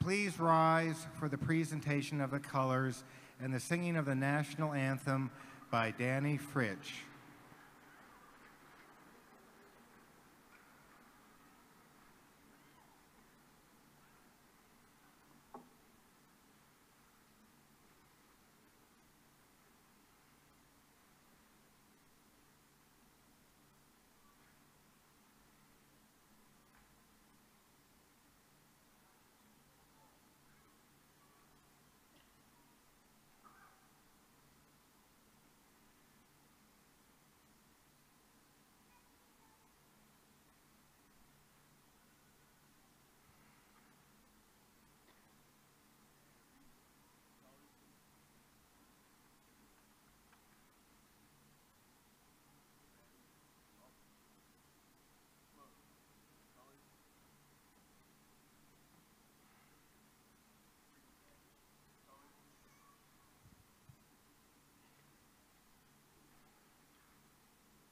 please rise for the presentation of the colors and the singing of the national anthem by Danny Fritsch.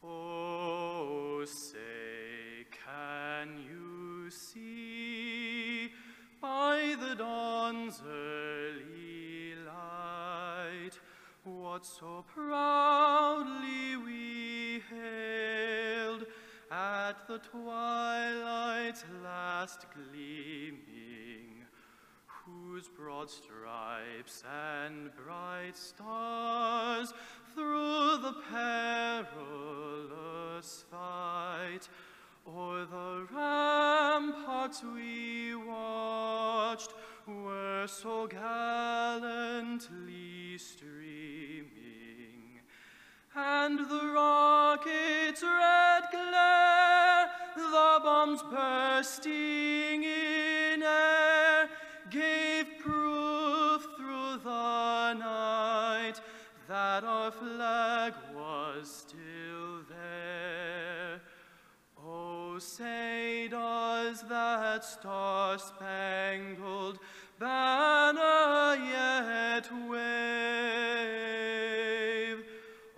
Oh, say, can you see by the dawn's early light what so proudly we hailed at the twilight's last gleaming, whose broad stripes and bright stars through the perilous fight o'er the ramparts we watched were so gallantly streaming, and the rocket's red glare, the bombs bursting in air, gave proof through the night that our flag was still there. Oh, say does that star-spangled banner yet wave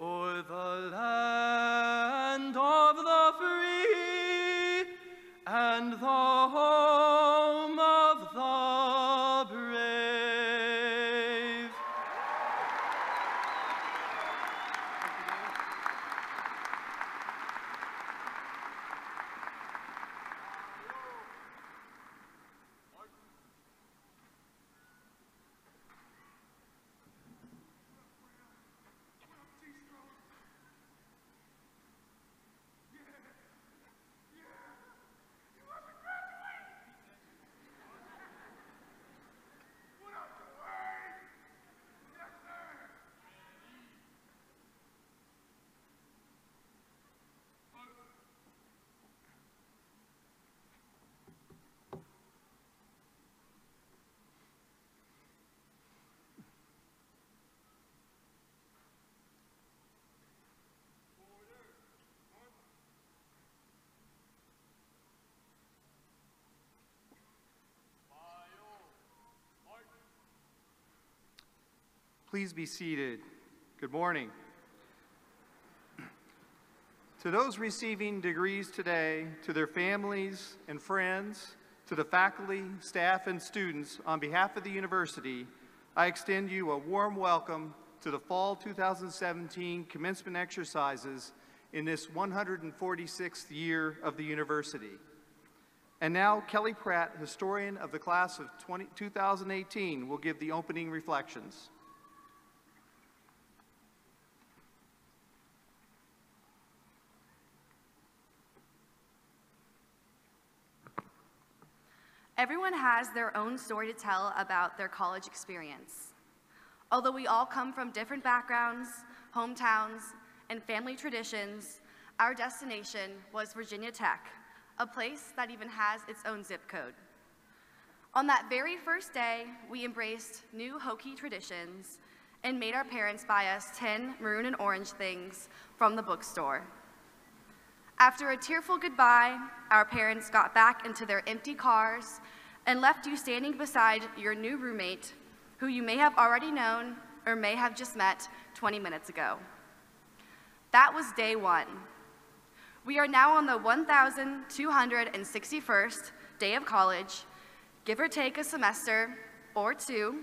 o'er the land of the free and the home of the brave? Please be seated. Good morning. To those receiving degrees today, to their families and friends, to the faculty, staff, and students, on behalf of the university, I extend you a warm welcome to the Fall 2017 commencement exercises in this 146th year of the university. And now, Kelly Pratt, historian of the class of 2018, will give the opening reflections. Everyone has their own story to tell about their college experience. Although we all come from different backgrounds, hometowns, and family traditions, our destination was Virginia Tech, a place that even has its own zip code. On that very first day, we embraced new Hokie traditions and made our parents buy us 10 maroon and orange things from the bookstore. After a tearful goodbye, our parents got back into their empty cars and left you standing beside your new roommate, who you may have already known or may have just met 20 minutes ago. That was day one. We are now on the 1,261st day of college, give or take a semester or two,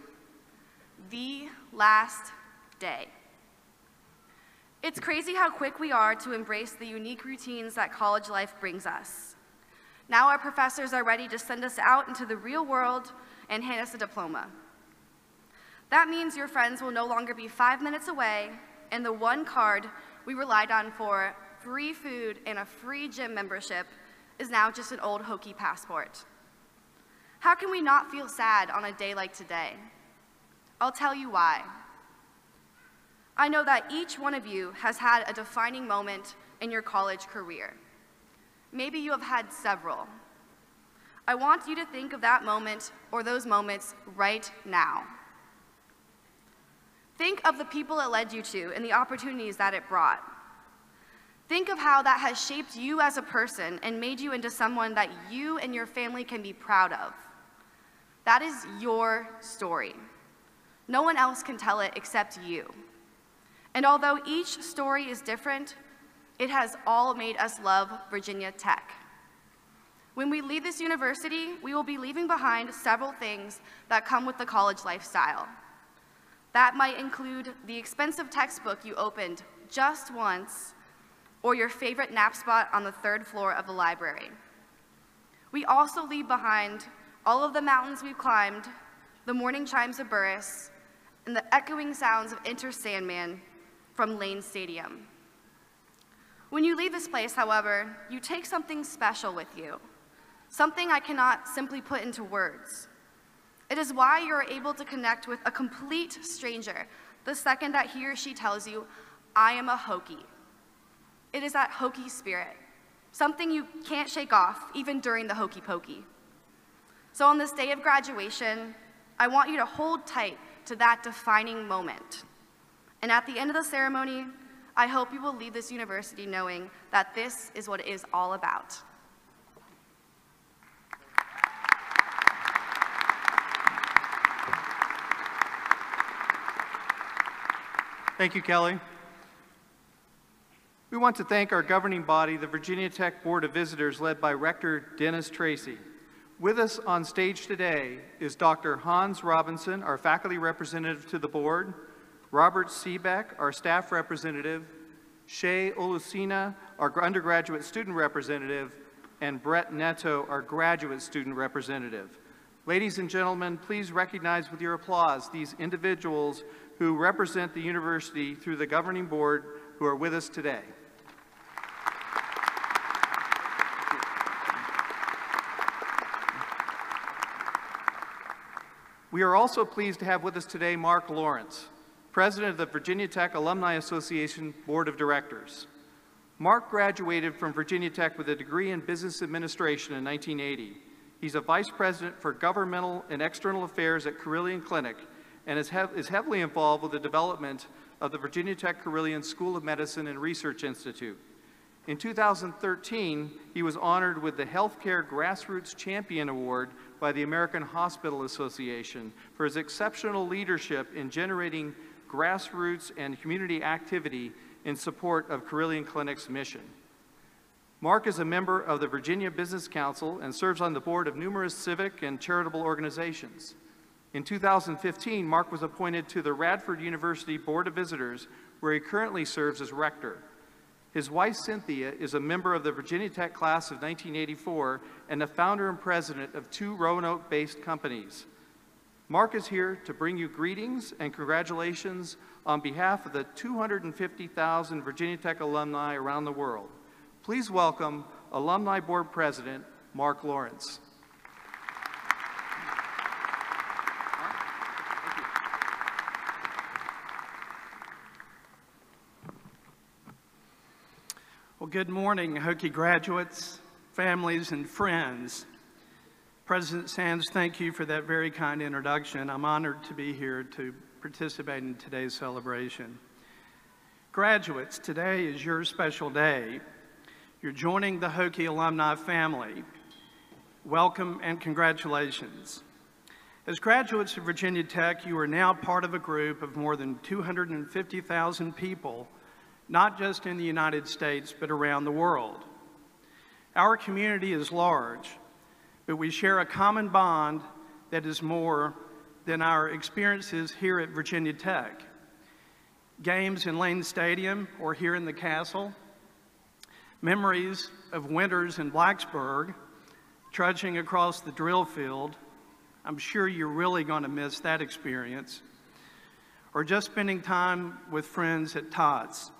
the last day. It's crazy how quick we are to embrace the unique routines that college life brings us. Now our professors are ready to send us out into the real world and hand us a diploma. That means your friends will no longer be 5 minutes away, and the one card we relied on for free food and a free gym membership is now just an old Hokie passport. How can we not feel sad on a day like today? I'll tell you why. I know that each one of you has had a defining moment in your college career. Maybe you have had several. I want you to think of that moment or those moments right now. Think of the people it led you to and the opportunities that it brought. Think of how that has shaped you as a person and made you into someone that you and your family can be proud of. That is your story. No one else can tell it except you. And although each story is different, it has all made us love Virginia Tech. When we leave this university, we will be leaving behind several things that come with the college lifestyle. That might include the expensive textbook you opened just once, or your favorite nap spot on the 3rd floor of the library. We also leave behind all of the mountains we've climbed, the morning chimes of Burris, and the echoing sounds of Enter Sandman from Lane Stadium. When you leave this place, however, you take something special with you, something I cannot simply put into words. It is why you're able to connect with a complete stranger the second that he or she tells you, I am a Hokie. It is that Hokie spirit, something you can't shake off even during the hokey pokey. So on this day of graduation, I want you to hold tight to that defining moment. And at the end of the ceremony, I hope you will leave this university knowing that this is what it is all about. Thank you, Kelly. We want to thank our governing body, the Virginia Tech Board of Visitors, led by Rector Dennis Tracy. With us on stage today is Dr. Hans Robinson, our faculty representative to the board, Robert Seebeck, our staff representative, Shay Olusina, our undergraduate student representative, and Brett Neto, our graduate student representative. Ladies and gentlemen, please recognize with your applause these individuals who represent the university through the governing board who are with us today. We are also pleased to have with us today Mark Lawrence, President of the Virginia Tech Alumni Association Board of Directors. Mark graduated from Virginia Tech with a degree in Business Administration in 1980. He's a Vice President for Governmental and External Affairs at Carilion Clinic and is heavily involved with the development of the Virginia Tech Carilion School of Medicine and Research Institute. In 2013, he was honored with the Healthcare Grassroots Champion Award by the American Hospital Association for his exceptional leadership in generating grassroots and community activity in support of Carilion Clinic's mission. Mark is a member of the Virginia Business Council and serves on the board of numerous civic and charitable organizations. In 2015, Mark was appointed to the Radford University Board of Visitors, where he currently serves as rector. His wife, Cynthia, is a member of the Virginia Tech class of 1984 and the founder and president of 2 Roanoke-based companies. Mark is here to bring you greetings and congratulations on behalf of the 250,000 Virginia Tech alumni around the world. Please welcome Alumni Board President, Mark Lawrence. Well, good morning, Hokie graduates, families, and friends. President Sands, thank you for that very kind introduction. I'm honored to be here to participate in today's celebration. Graduates, today is your special day. You're joining the Hokie alumni family. Welcome and congratulations. As graduates of Virginia Tech, you are now part of a group of more than 250,000 people, not just in the United States, but around the world. Our community is large, but we share a common bond that is more than our experiences here at Virginia Tech. Games in Lane Stadium or here in the Cassell, memories of winters in Blacksburg, trudging across the drill field. I'm sure you're really going to miss that experience. Or just spending time with friends at Tots.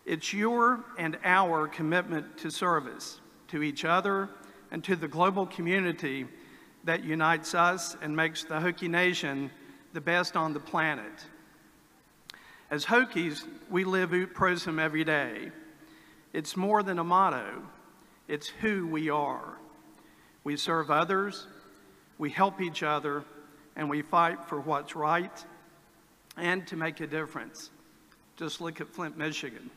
It's your and our commitment to service, to each other, and to the global community that unites us and makes the Hokie Nation the best on the planet. As Hokies, we live ut prosum every day. It's more than a motto, it's who we are. We serve others, we help each other, and we fight for what's right and to make a difference. Just look at Flint, Michigan.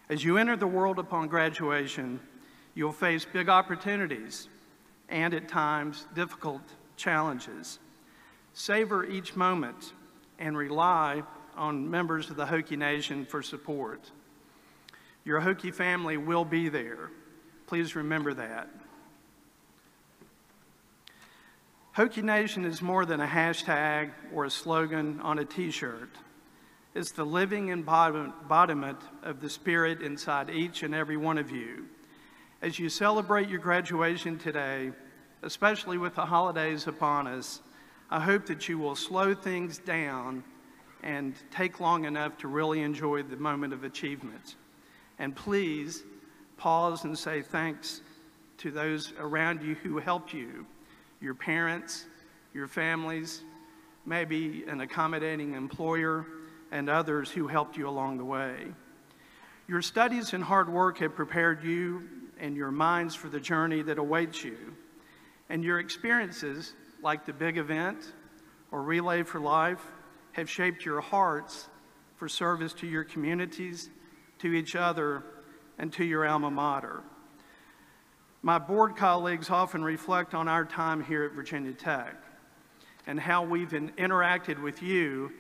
As you enter the world upon graduation, you'll face big opportunities and at times difficult challenges. Savor each moment and rely on members of the Hokie Nation for support. Your Hokie family will be there. Please remember that. Hokie Nation is more than a hashtag or a slogan on a t-shirt. It's the living embodiment of the spirit inside each and every one of you. As you celebrate your graduation today, especially with the holidays upon us, I hope that you will slow things down and take long enough to really enjoy the moment of achievement. And please pause and say thanks to those around you who helped you, your parents, your families, maybe an accommodating employer, and others who helped you along the way. Your studies and hard work have prepared you and your minds for the journey that awaits you. And your experiences, like the big event or Relay for Life, have shaped your hearts for service to your communities, to each other, and to your alma mater. My board colleagues often reflect on our time here at Virginia Tech and how we've interacted with you.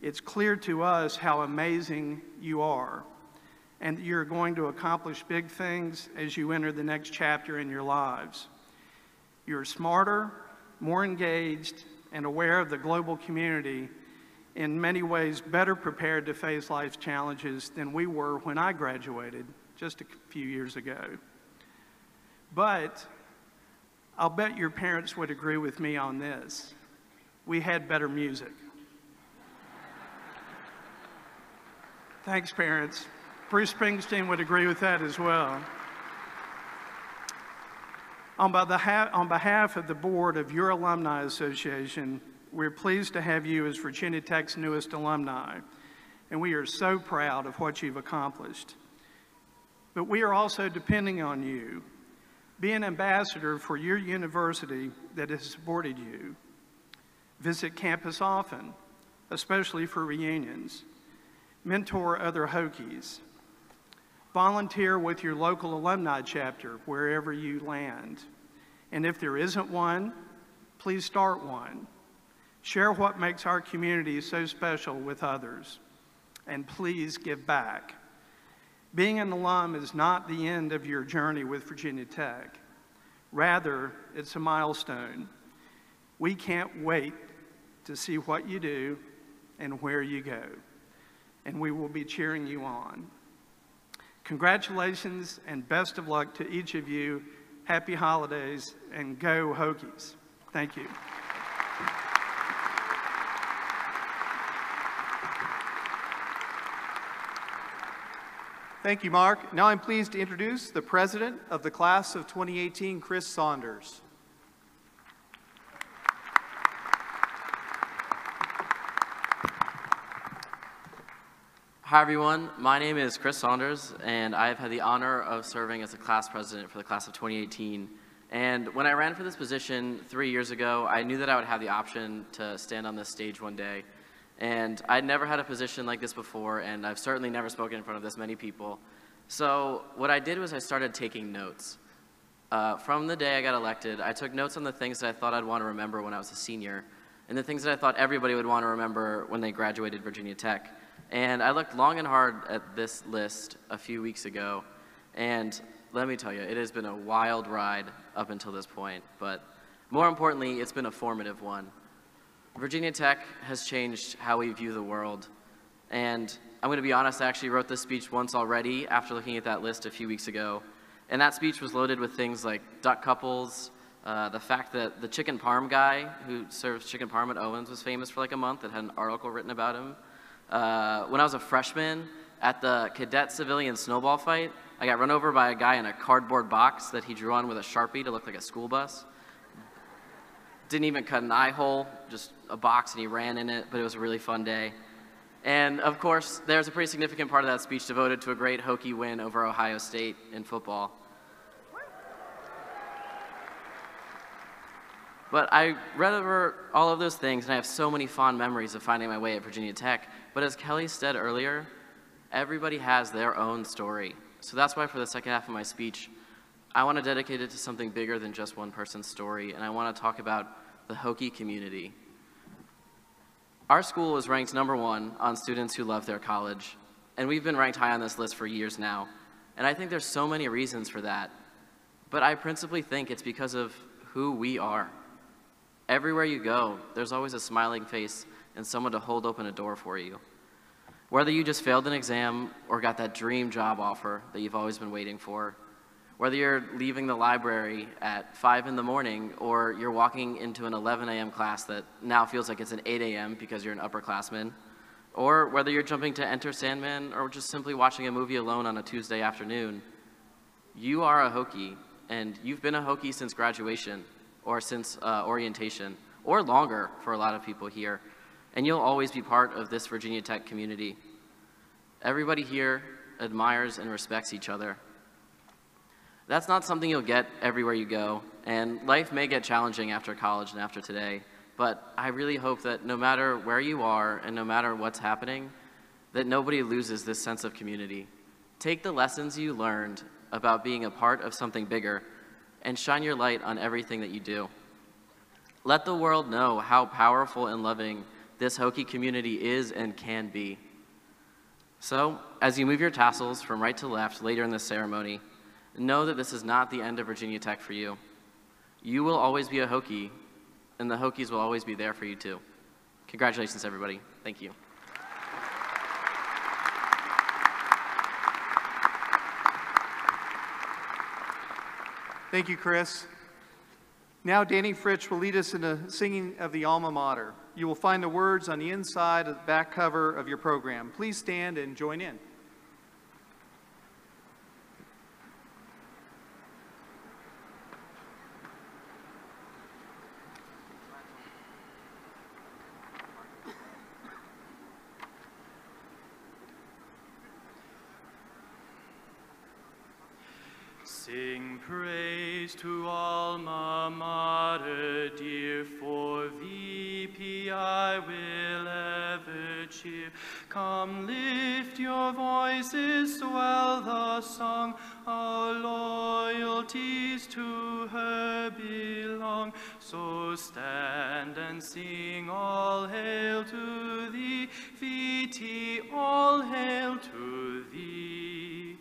It's clear to us how amazing you are and that you're going to accomplish big things as you enter the next chapter in your lives. You're smarter, more engaged, and aware of the global community, in many ways better prepared to face life's challenges than we were when I graduated just a few years ago. But I'll bet your parents would agree with me on this. We had better music. Thanks, parents. Bruce Springsteen would agree with that as well. On behalf of the board of your Alumni Association, we're pleased to have you as Virginia Tech's newest alumni, and we are so proud of what you've accomplished. But we are also depending on you. Be an ambassador for your university that has supported you. Visit campus often, especially for reunions. Mentor other Hokies. Volunteer with your local alumni chapter wherever you land. And if there isn't one, please start one. Share what makes our community so special with others. And please give back. Being an alum is not the end of your journey with Virginia Tech. Rather, it's a milestone. We can't wait to see what you do and where you go. And we will be cheering you on. Congratulations and best of luck to each of you. Happy holidays and go Hokies. Thank you. Thank you, Mark. Now I'm pleased to introduce the president of the class of 2018, Chris Saunders. Hi everyone, my name is Chris Saunders and I've had the honor of serving as the class president for the class of 2018. And when I ran for this position 3 years ago, I knew that I would have the option to stand on this stage one day. And I'd never had a position like this before, and I've certainly never spoken in front of this many people. So what I did was I started taking notes. From the day I got elected, I took notes on the things that I thought I'd want to remember when I was a senior, and the things that I thought everybody would want to remember when they graduated Virginia Tech. And I looked long and hard at this list a few weeks ago, and let me tell you, it has been a wild ride up until this point, but More importantly, it's been a formative one. Virginia Tech has changed how we view the world. And I'm going to be honest, I actually wrote this speech once already after looking at that list a few weeks ago. And that speech was loaded with things like duck couples, the fact that the chicken parm guy who serves chicken parm at Owens was famous for like a month and had an article written about him. When I was a freshman at the cadet civilian snowball fight, I got run over by a guy in a cardboard box that he drew on with a Sharpie to look like a school bus. Didn't even cut an eye hole, just a box, and he ran in it, but it was a really fun day. And of course, there's a pretty significant part of that speech devoted to a great Hokie win over Ohio State in football. But I read over all of those things, and I have so many fond memories of finding my way at Virginia Tech. But as Kelly said earlier, everybody has their own story. So that's why for the second half of my speech, I want to dedicate it to something bigger than just one person's story, and I want to talk about the Hokie community. Our school is ranked #1 on students who love their college, and we've been ranked high on this list for years now. And I think there's so many reasons for that, but I principally think it's because of who we are. Everywhere you go, there's always a smiling face and someone to hold open a door for you. Whether you just failed an exam or got that dream job offer that you've always been waiting for, whether you're leaving the library at 5 in the morning or you're walking into an 11 a.m. class that now feels like it's an 8 a.m. because you're an upperclassman, or whether you're jumping to Enter Sandman or just simply watching a movie alone on a Tuesday afternoon, you are a Hokie, and you've been a Hokie since graduation or since orientation, or longer for a lot of people here, and you'll always be part of this Virginia Tech community. Everybody here admires and respects each other. That's not something you'll get everywhere you go, and life may get challenging after college and after today, but I really hope that no matter where you are and no matter what's happening, that nobody loses this sense of community. Take the lessons you learned about being a part of something bigger and shine your light on everything that you do. Let the world know how powerful and loving this Hokie community is and can be. So, as you move your tassels from right to left later in this ceremony, know that this is not the end of Virginia Tech for you. You will always be a Hokie, and the Hokies will always be there for you too. Congratulations, everybody. Thank you. Thank you, Chris. Now Danny Fritsch will lead us in the singing of the Alma Mater. You will find the words on the inside of the back cover of your program. Please stand and join in. Sing praise to Alma Mater, dear, for VP I will ever cheer. Come, lift your voices, swell the song, our loyalties to her belong. So stand and sing, all hail to thee, VT, all hail to thee.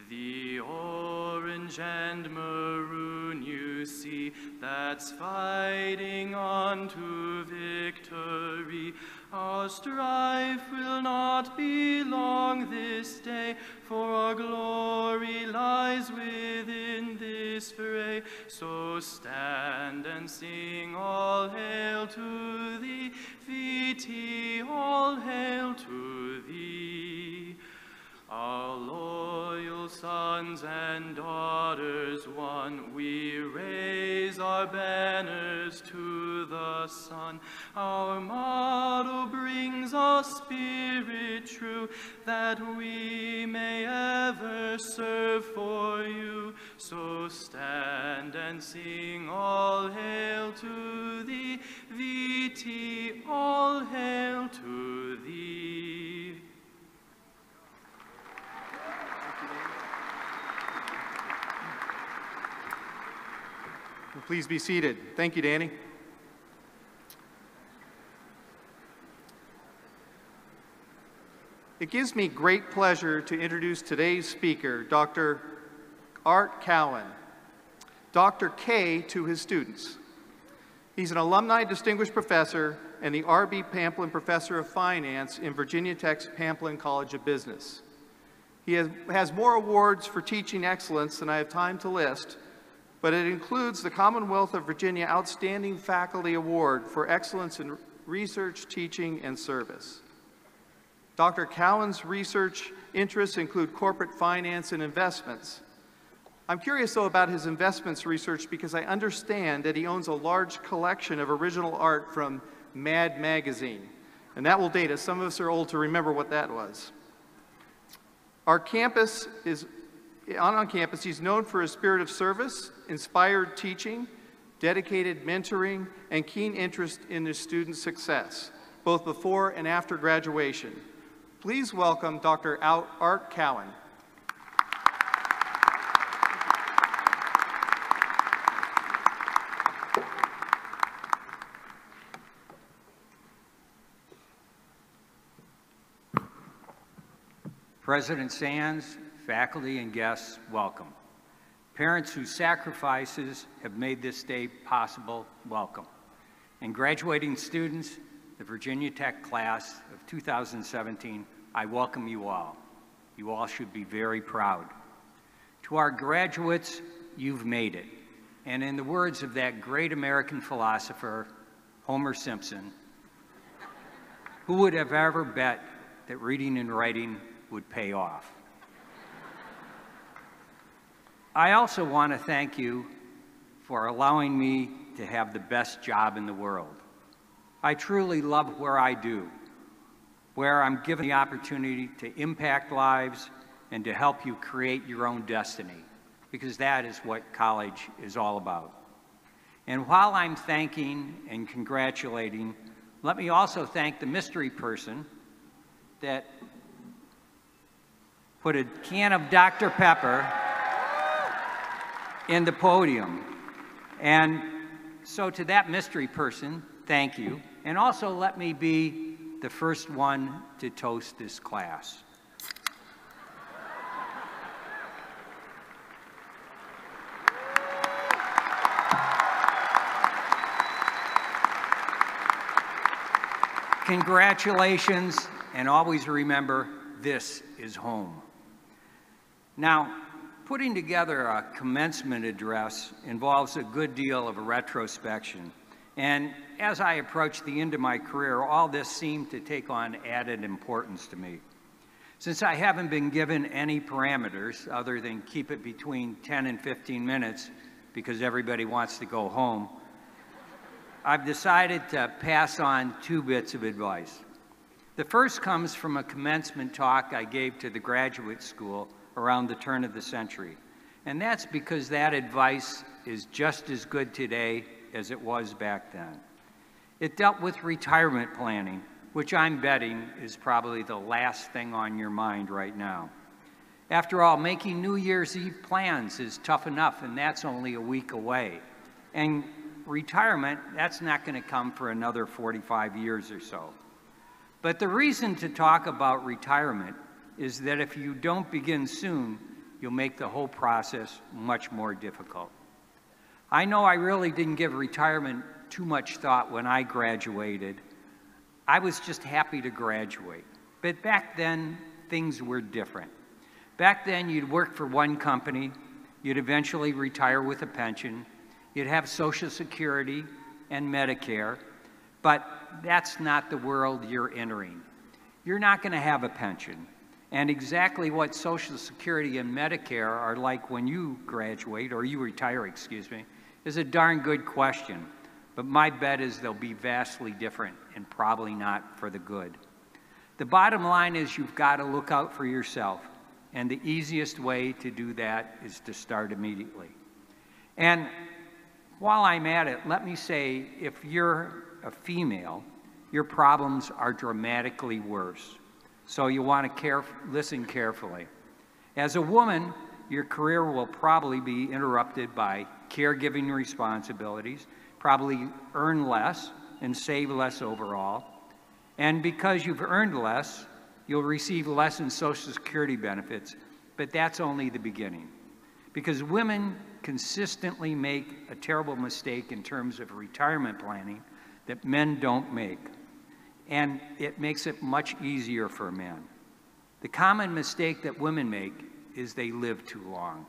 The orange and maroon you see, that's fighting on to victory. Our strife will not be long this day, for our glory lies within this fray. So stand and sing, all hail to thee, VT, all hail to thee. Our loyal sons and daughters won, we raise our banners to the sun. Our motto brings our spirit true, that we may ever serve for you. So stand and sing, all hail to thee, VT, all hail to thee. Please be seated. Thank you, Danny. It gives me great pleasure to introduce today's speaker, Dr. Art Cowan. Dr. K to his students. He's an alumni distinguished professor and the R.B. Pamplin Professor of Finance in Virginia Tech's Pamplin College of Business. He has more awards for teaching excellence than I have time to list, but it includes the Commonwealth of Virginia Outstanding Faculty Award for Excellence in Research, Teaching, and Service. Dr. Cowan's research interests include corporate finance and investments. I'm curious, though, about his investments research because I understand that he owns a large collection of original art from Mad Magazine, and that will date us. Some of us are old to remember what that was. On campus, he's known for his spirit of service, inspired teaching, dedicated mentoring, and keen interest in his students' success, both before and after graduation. Please welcome Dr. Art Cowan. President Sands, faculty and guests, welcome. Parents whose sacrifices have made this day possible, welcome. And graduating students, the Virginia Tech class of 2017, I welcome you all. You all should be very proud. To our graduates, you've made it. And in the words of that great American philosopher, Homer Simpson, who would have ever bet that reading and writing would pay off? I also want to thank you for allowing me to have the best job in the world. I truly love where I do, where I'm given the opportunity to impact lives and to help you create your own destiny, because that is what college is all about. And while I'm thanking and congratulating, let me also thank the mystery person that put a can of Dr. Pepper in the podium. And so to that mystery person, thank you. And also let me be the first one to toast this class. Congratulations, and always remember, this is home. Now, putting together a commencement address involves a good deal of retrospection. And as I approach the end of my career, all this seemed to take on added importance to me. Since I haven't been given any parameters other than keep it between 10 and 15 minutes because everybody wants to go home, I've decided to pass on two bits of advice. The first comes from a commencement talk I gave to the graduate school around the turn of the century. And that's because that advice is just as good today as it was back then. It dealt with retirement planning, which I'm betting is probably the last thing on your mind right now. After all, making New Year's Eve plans is tough enough, and that's only a week away. And retirement, that's not going to come for another 45 years or so. But the reason to talk about retirement is that if you don't begin soon, you'll make the whole process much more difficult. I know I really didn't give retirement too much thought when I graduated. I was just happy to graduate. But back then, things were different. Back then, you'd work for one company, you'd eventually retire with a pension, you'd have Social Security and Medicare, but that's not the world you're entering. You're not going to have a pension. And exactly what Social Security and Medicare are like when you graduate, or you retire, excuse me, is a darn good question. But my bet is they'll be vastly different and probably not for the good. The bottom line is you've got to look out for yourself. And the easiest way to do that is to start immediately. And while I'm at it, let me say, if you're a female, your problems are dramatically worse. So you want to listen carefully. As a woman, your career will probably be interrupted by caregiving responsibilities, probably earn less and save less overall. And because you've earned less, you'll receive less in Social Security benefits, but that's only the beginning. because women consistently make a terrible mistake in terms of retirement planning that men don't make, and it makes it much easier for men. The common mistake that women make is they live too long.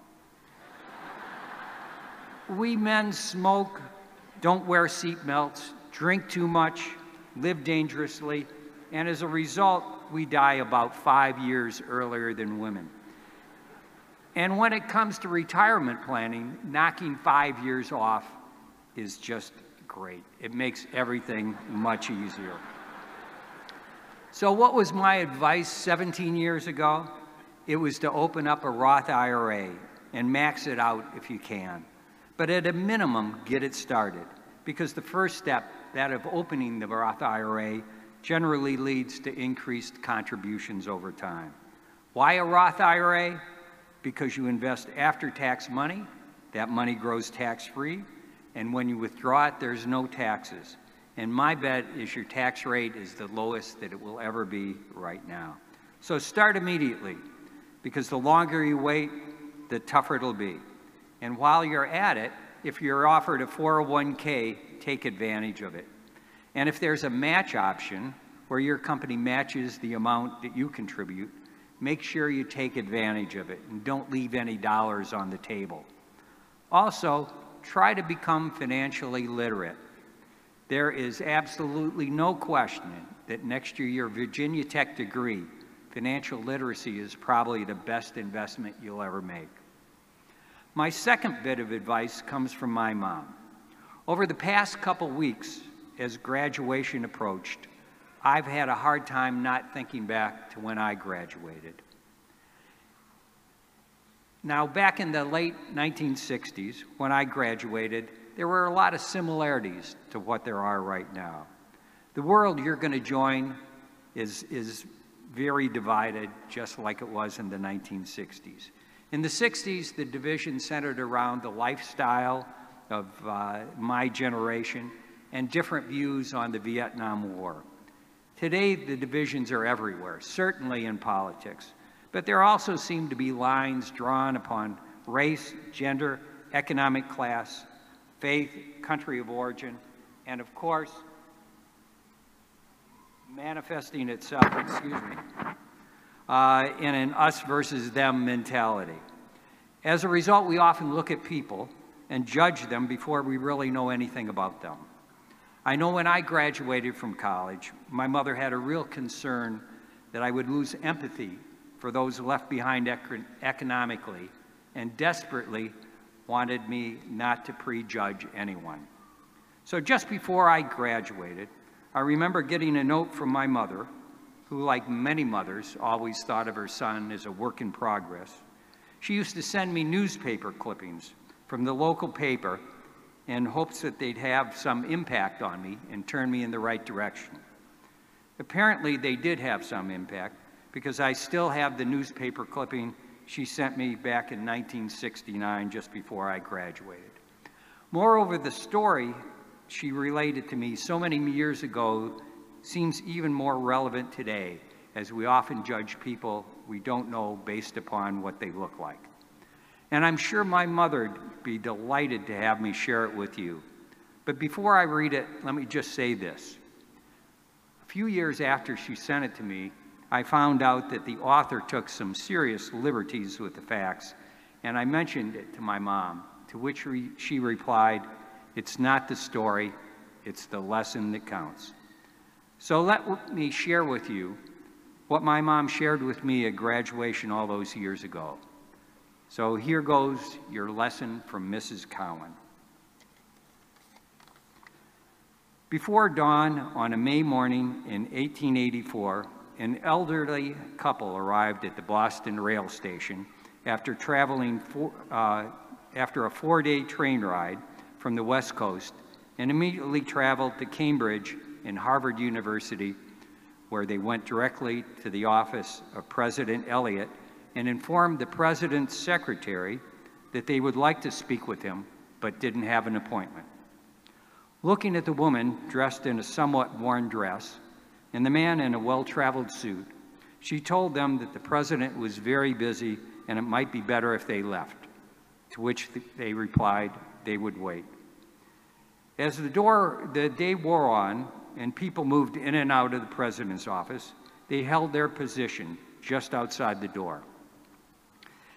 We men smoke, don't wear seat belts, drink too much, live dangerously, and as a result, we die about 5 years earlier than women. And when it comes to retirement planning, knocking 5 years off is just great. It makes everything much easier. So what was my advice 17 years ago? It was to open up a Roth IRA and max it out if you can. But at a minimum, get it started, because the first step, that of opening the Roth IRA, generally leads to increased contributions over time. Why a Roth IRA? Because you invest after-tax money, that money grows tax-free, and when you withdraw it, there's no taxes. And my bet is your tax rate is the lowest that it will ever be right now. So start immediately, because the longer you wait, the tougher it'll be. And while you're at it, if you're offered a 401k, take advantage of it. And if there's a match option where your company matches the amount that you contribute, make sure you take advantage of it and don't leave any dollars on the table. Also, try to become financially literate. There is absolutely no question that next to your Virginia Tech degree, financial literacy is probably the best investment you'll ever make. My second bit of advice comes from my mom. Over the past couple weeks, as graduation approached, I've had a hard time not thinking back to when I graduated. Now, back in the late 1960s, when I graduated, there were a lot of similarities to what there are right now. The world you're going to join is very divided, just like it was in the 1960s. In the 60s, the division centered around the lifestyle of my generation and different views on the Vietnam War. Today, the divisions are everywhere, certainly in politics, but there also seem to be lines drawn upon race, gender, economic class, faith, country of origin, and of course, manifesting itself, in an us versus them mentality. As a result, we often look at people and judge them before we really know anything about them. I know when I graduated from college, my mother had a real concern that I would lose empathy for those left behind economically, and desperately wanted me not to prejudge anyone. So just before I graduated, I remember getting a note from my mother, who, like many mothers, always thought of her son as a work in progress. She used to send me newspaper clippings from the local paper in hopes that they'd have some impact on me and turn me in the right direction. Apparently, they did have some impact, because I still have the newspaper clipping she sent me back in 1969, just before I graduated. Moreover, the story she related to me so many years ago seems even more relevant today, as we often judge people we don't know based upon what they look like. And I'm sure my mother would be delighted to have me share it with you. But before I read it, let me just say this. A few years after she sent it to me, I found out that the author took some serious liberties with the facts, and I mentioned it to my mom, to which she replied, "It's not the story, it's the lesson that counts." So let me share with you what my mom shared with me at graduation all those years ago. So here goes your lesson from Mrs. Cowan. Before dawn on a May morning in 1884, an elderly couple arrived at the Boston rail station after after a 4-day train ride from the West Coast, and immediately traveled to Cambridge and Harvard University, where they went directly to the office of President Eliot and informed the president's secretary that they would like to speak with him, but didn't have an appointment. Looking at the woman dressed in a somewhat worn dress and the man in a well-traveled suit, she told them that the president was very busy and it might be better if they left. to which they replied they would wait. As the day wore on and people moved in and out of the president's office, they held their position just outside the door.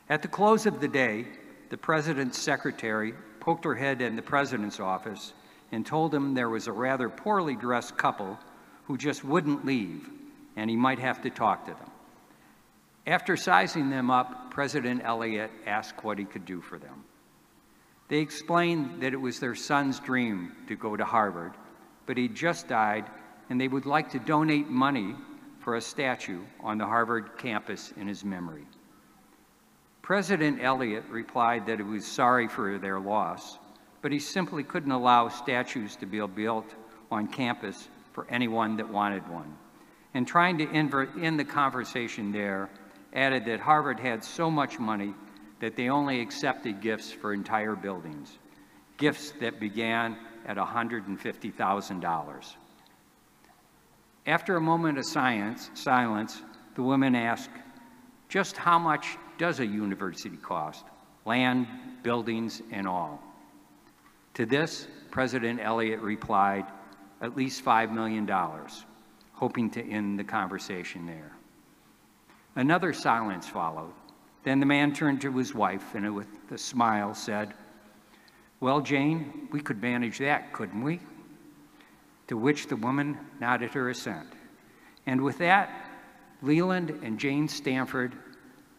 At the close of the day, the president's secretary poked her head in the president's office and told him there was a rather poorly dressed couple who just wouldn't leave, and he might have to talk to them. After sizing them up, President Elliott asked what he could do for them. They explained that it was their son's dream to go to Harvard, but he just died, and they would like to donate money for a statue on the Harvard campus in his memory. President Elliott replied that he was sorry for their loss, but he simply couldn't allow statues to be built on campus for anyone that wanted one. And trying to end the conversation there, added that Harvard had so much money that they only accepted gifts for entire buildings, gifts that began at $150,000. After a moment of silence, the woman asked, "Just how much does a university cost? Land, buildings, and all?" To this, President Elliott replied, "At least $5 million, hoping to end the conversation there. Another silence followed. Then the man turned to his wife and with a smile said, "Well, Jane, we could manage that, couldn't we?" To which the woman nodded her assent. And with that, Leland and Jane Stanford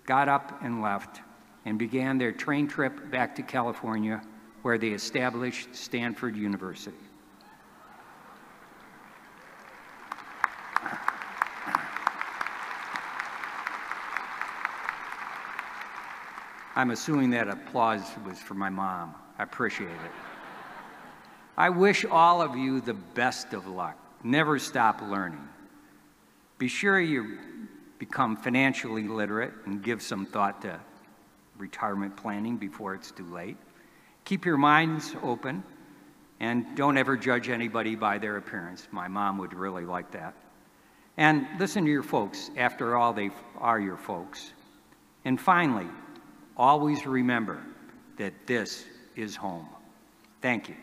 got up and left and began their train trip back to California, where they established Stanford University. I'm assuming that applause was for my mom. I appreciate it. I wish all of you the best of luck. Never stop learning. Be sure you become financially literate and give some thought to retirement planning before it's too late. Keep your minds open and don't ever judge anybody by their appearance. My mom would really like that. And listen to your folks. After all, they are your folks. And finally, always remember that this is home. Thank you.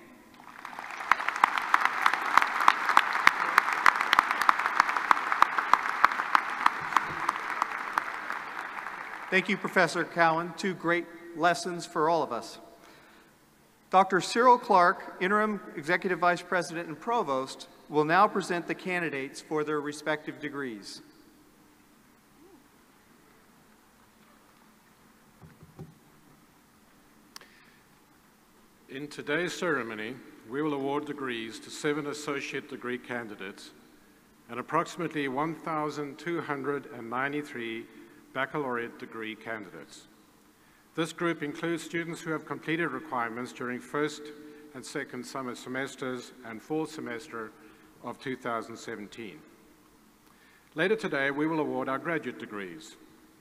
Thank you, Professor Cowan. Two great lessons for all of us. Dr. Cyril Clark, Interim Executive Vice President and Provost, will now present the candidates for their respective degrees. In today's ceremony, we will award degrees to 7 associate degree candidates and approximately 1,293 baccalaureate degree candidates. This group includes students who have completed requirements during first and second summer semesters and fall semester of 2017. Later today, we will award our graduate degrees.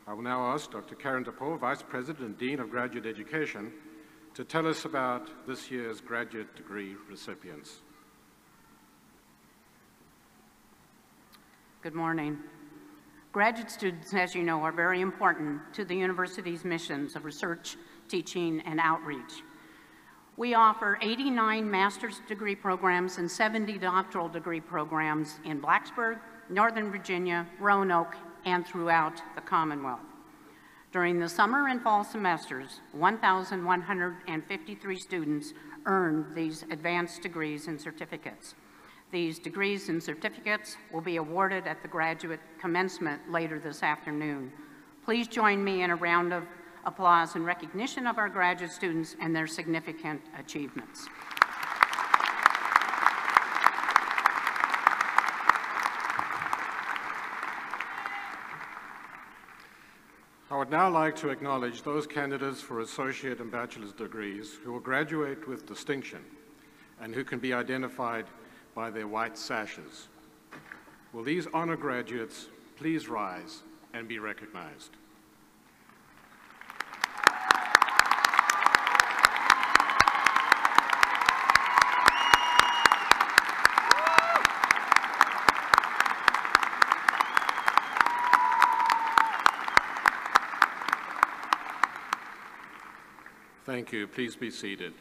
I will now ask Dr. Karen DePaul, Vice President and Dean of Graduate Education, to tell us about this year's graduate degree recipients. Good morning. Graduate students, as you know, are very important to the university's missions of research, teaching, and outreach. We offer 89 master's degree programs and 70 doctoral degree programs in Blacksburg, Northern Virginia, Roanoke, and throughout the Commonwealth. During the summer and fall semesters, 1,153 students earned these advanced degrees and certificates. These degrees and certificates will be awarded at the graduate commencement later this afternoon. Please join me in a round of applause in recognition of our graduate students and their significant achievements. I would now like to acknowledge those candidates for associate and bachelor's degrees who will graduate with distinction and who can be identified by their white sashes. Will these honor graduates please rise and be recognized? Thank you. Please be seated.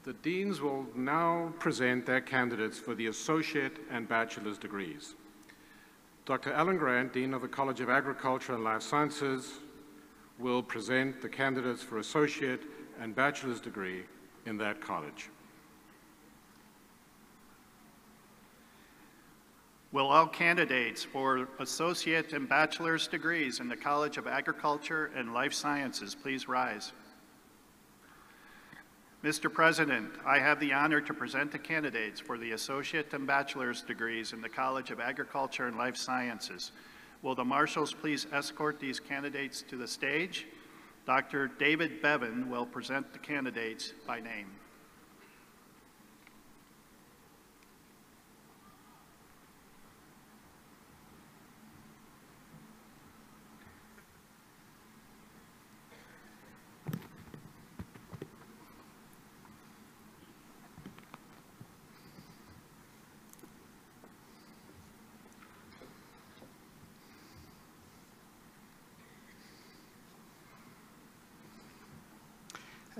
The deans will now present their candidates for the associate and bachelor's degrees. Dr. Alan Grant, Dean of the College of Agriculture and Life Sciences, will present the candidates for associate and bachelor's degree in that college. Will all candidates for associate and bachelor's degrees in the College of Agriculture and Life Sciences please rise? Mr. President, I have the honor to present the candidates for the associate and bachelor's degrees in the College of Agriculture and Life Sciences. Will the marshals please escort these candidates to the stage? Dr. David Bevan will present the candidates by name.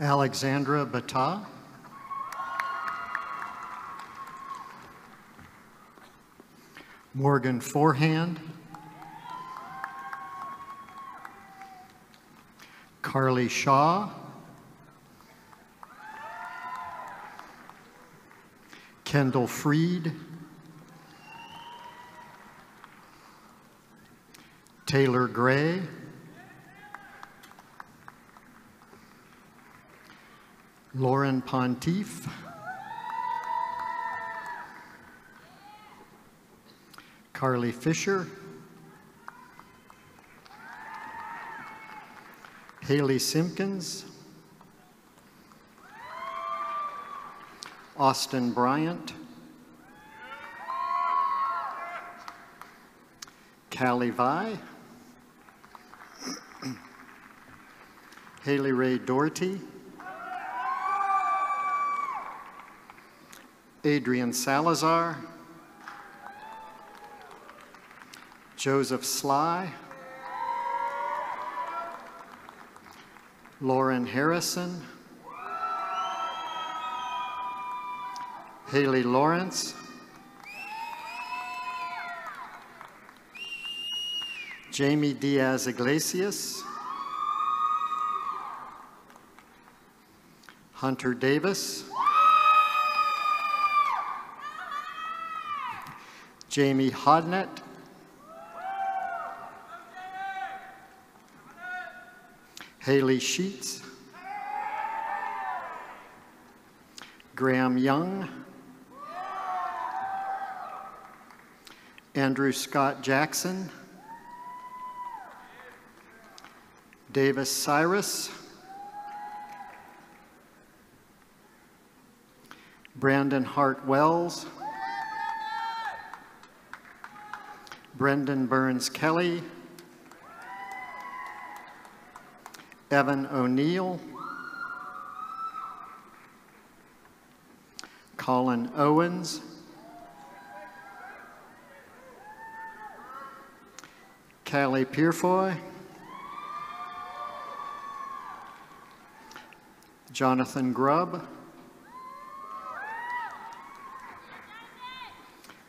Alexandra Bata. Morgan Forehand. Carly Shaw. Kendall Freed. Taylor Gray. Lauren Pontief. Carly Fisher. Haley Simpkins. Austin Bryant. Callie Vi. Haley Ray Doherty. Adrian Salazar, Joseph Sly, Lauren Harrison, Haley Lawrence, Jamie Diaz Iglesias, Hunter Davis, Jamie Hodnett, Haley Sheets, Graham Young, Andrew Scott Jackson, Davis Cyrus, Brandon Hart Wells, Brendan Burns Kelly, Evan O'Neill, Colin Owens, Callie Purefoy, Jonathan Grubb,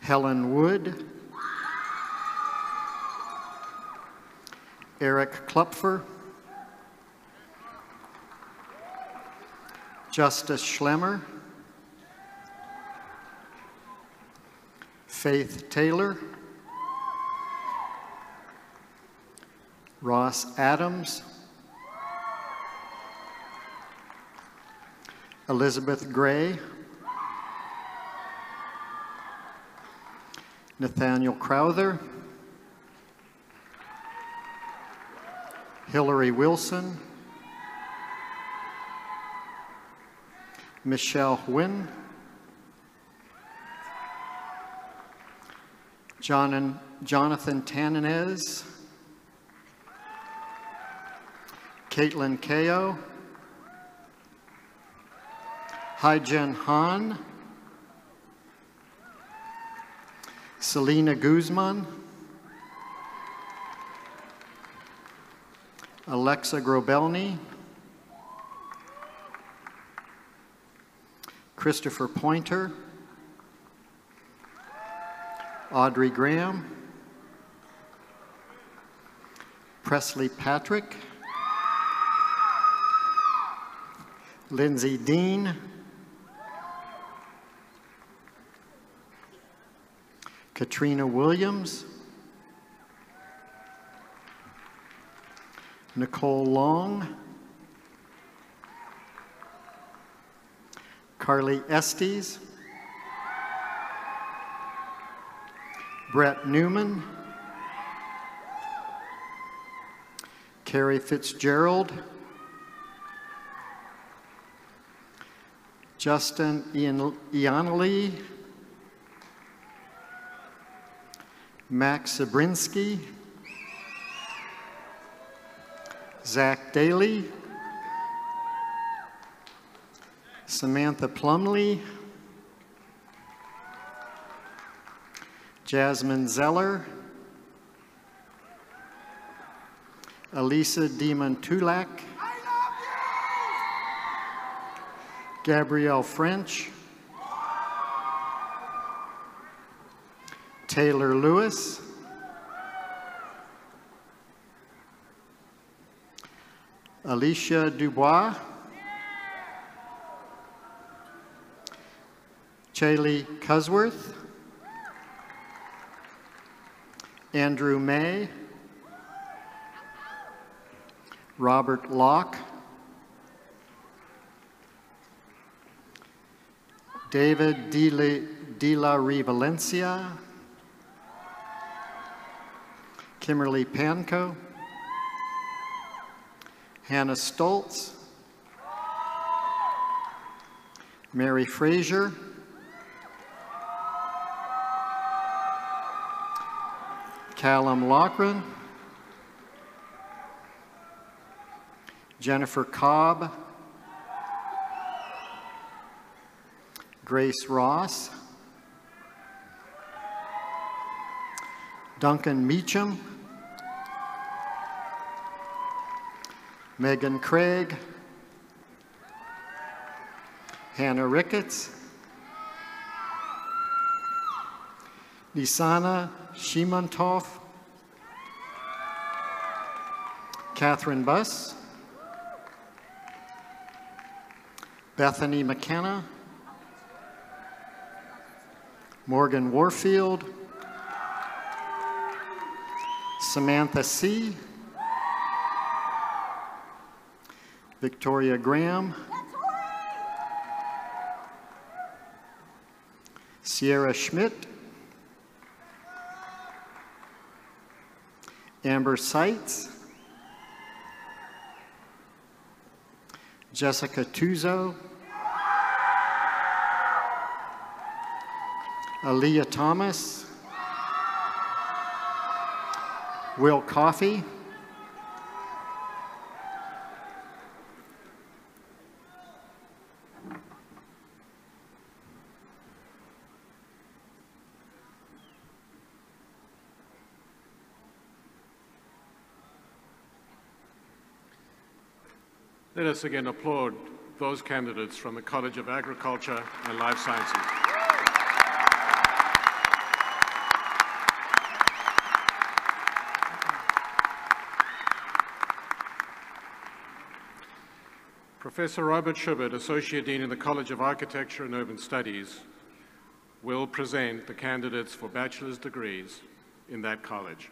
Helen Wood, Eric Klupfer, Justice Schlemmer, Faith Taylor, Ross Adams, Elizabeth Gray, Nathaniel Crowther, Hillary Wilson, Michelle Nguyen, Jonathan Tananez, Caitlin Kao, Hai-Jen Han, Selena Guzman, Alexa Grobelny, Christopher Pointer, Audrey Graham, Presley Patrick, Lindsay Dean, Katrina Williams, Nicole Long, Carly Estes, Brett Newman, Carrie Fitzgerald, Justin Iannoli, Max Zabrinsky, Zach Daly, Samantha Plumley, Jasmine Zeller, Elisa Demon-Tulak, Gabrielle French, Taylor Lewis, Alicia Dubois, Chaley Cusworth, Andrew May, Robert Locke, David De La Revalencia, Kimberly Panko, Hannah Stoltz, Mary Frazier, Callum Loughran, Jennifer Cobb, Grace Ross, Duncan Meacham, Megan Craig, Hannah Ricketts, Nisana Shimantov, Catherine Buss, Bethany McKenna, Morgan Warfield, Samantha C., Victoria Graham, Sierra Schmidt, Amber Seitz, Jessica Tuzo, Aaliyah Thomas, Will Coffey, Let us again applaud those candidates from the College of Agriculture and Life Sciences. Professor Robert Schubert, Associate Dean in the College of Architecture and Urban Studies, will present the candidates for bachelor's degrees in that college.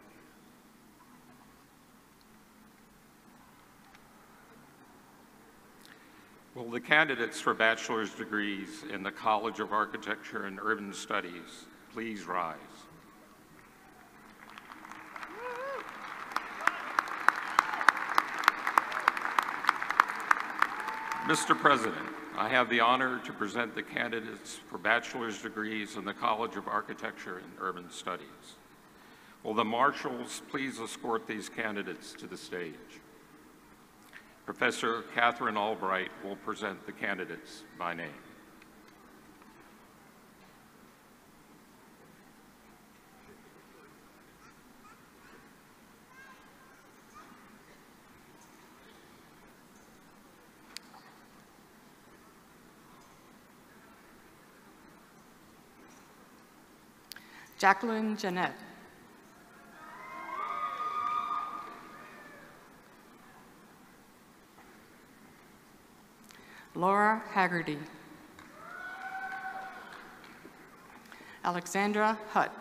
Will the candidates for bachelor's degrees in the College of Architecture and Urban Studies please rise? Mr. President, I have the honor to present the candidates for bachelor's degrees in the College of Architecture and Urban Studies. Will the marshals please escort these candidates to the stage? Professor Catherine Albright will present the candidates by name. Jacqueline Jeanette. Laura Haggerty. Alexandra Hutt.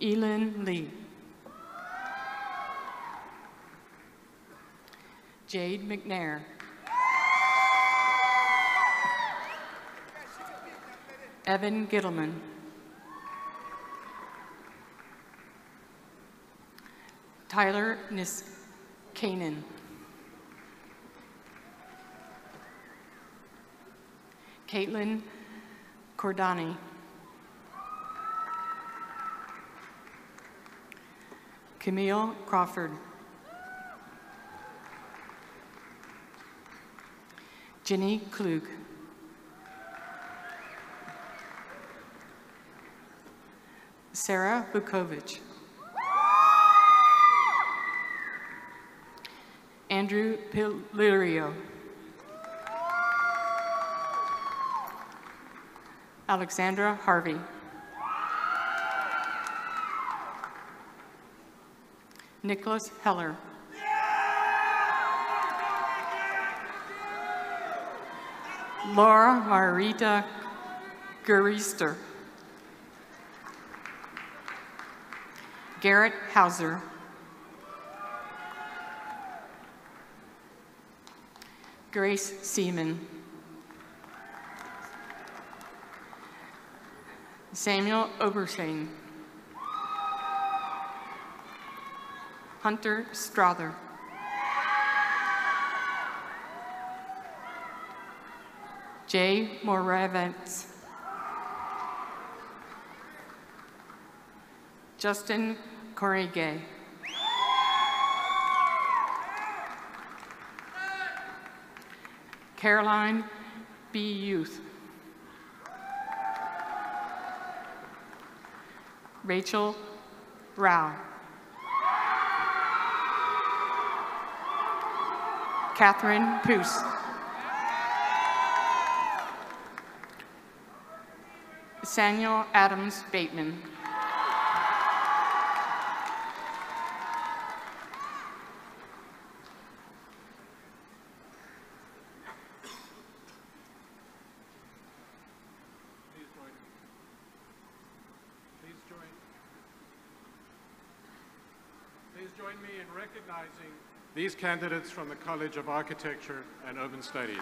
Elin Lee. Jade McNair. Evan Gittleman. Tyler Niskanen. Caitlin Cordani. Camille Crawford. Jenny Klug. Sarah Bukovic. Andrew Pilirio. Alexandra Harvey. Nicholas Heller. Laura Marita Gerister. Garrett Hauser. Grace Seaman. Samuel Obershane. Hunter Strother. Jay Moravec. Justin Corrigay. Caroline B. Youth. Rachel Rao. Catherine Poose. Samuel Adams Bateman. Please join me in recognizing these candidates from the College of Architecture and Urban Studies.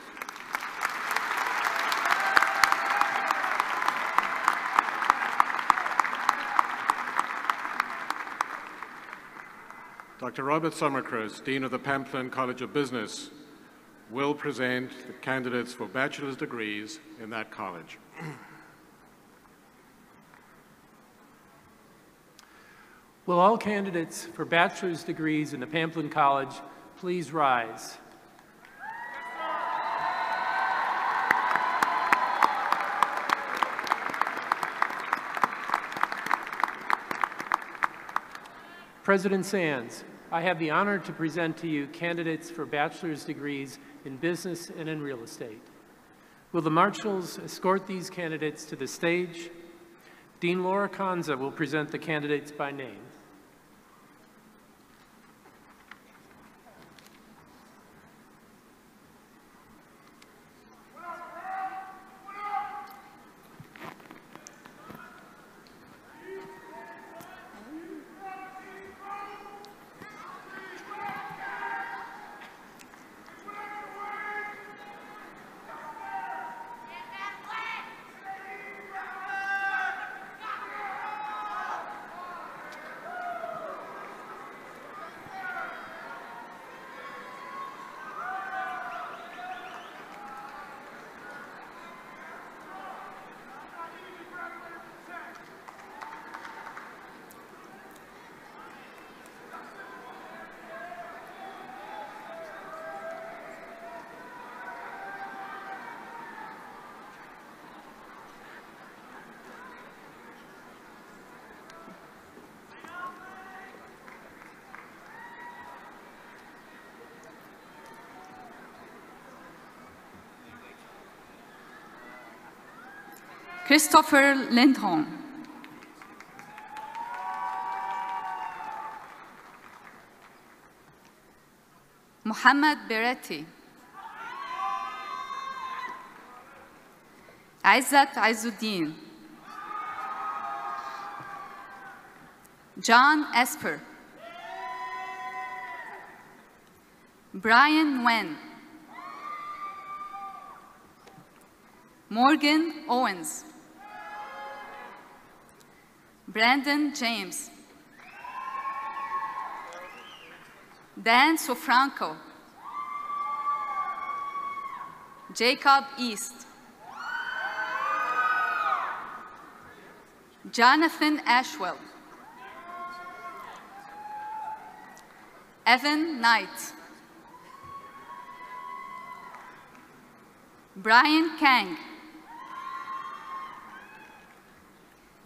Dr. Robert Summercrest, Dean of the Pamplin College of Business, will present the candidates for bachelor's degrees in that college. Will all candidates for bachelor's degrees in the Pamplin College please rise? President Sands, I have the honor to present to you candidates for bachelor's degrees in business and in real estate. Will the marshals escort these candidates to the stage? Dean Laura Kanza will present the candidates by name. Christopher Lindholm. Muhammad Beretti. Izzat Izzuddin. John Esper. Brian Nguyen. Morgan Owens. Brandon James. Dan Sofranco. Jacob East. Jonathan Ashwell. Evan Knight. Brian Kang.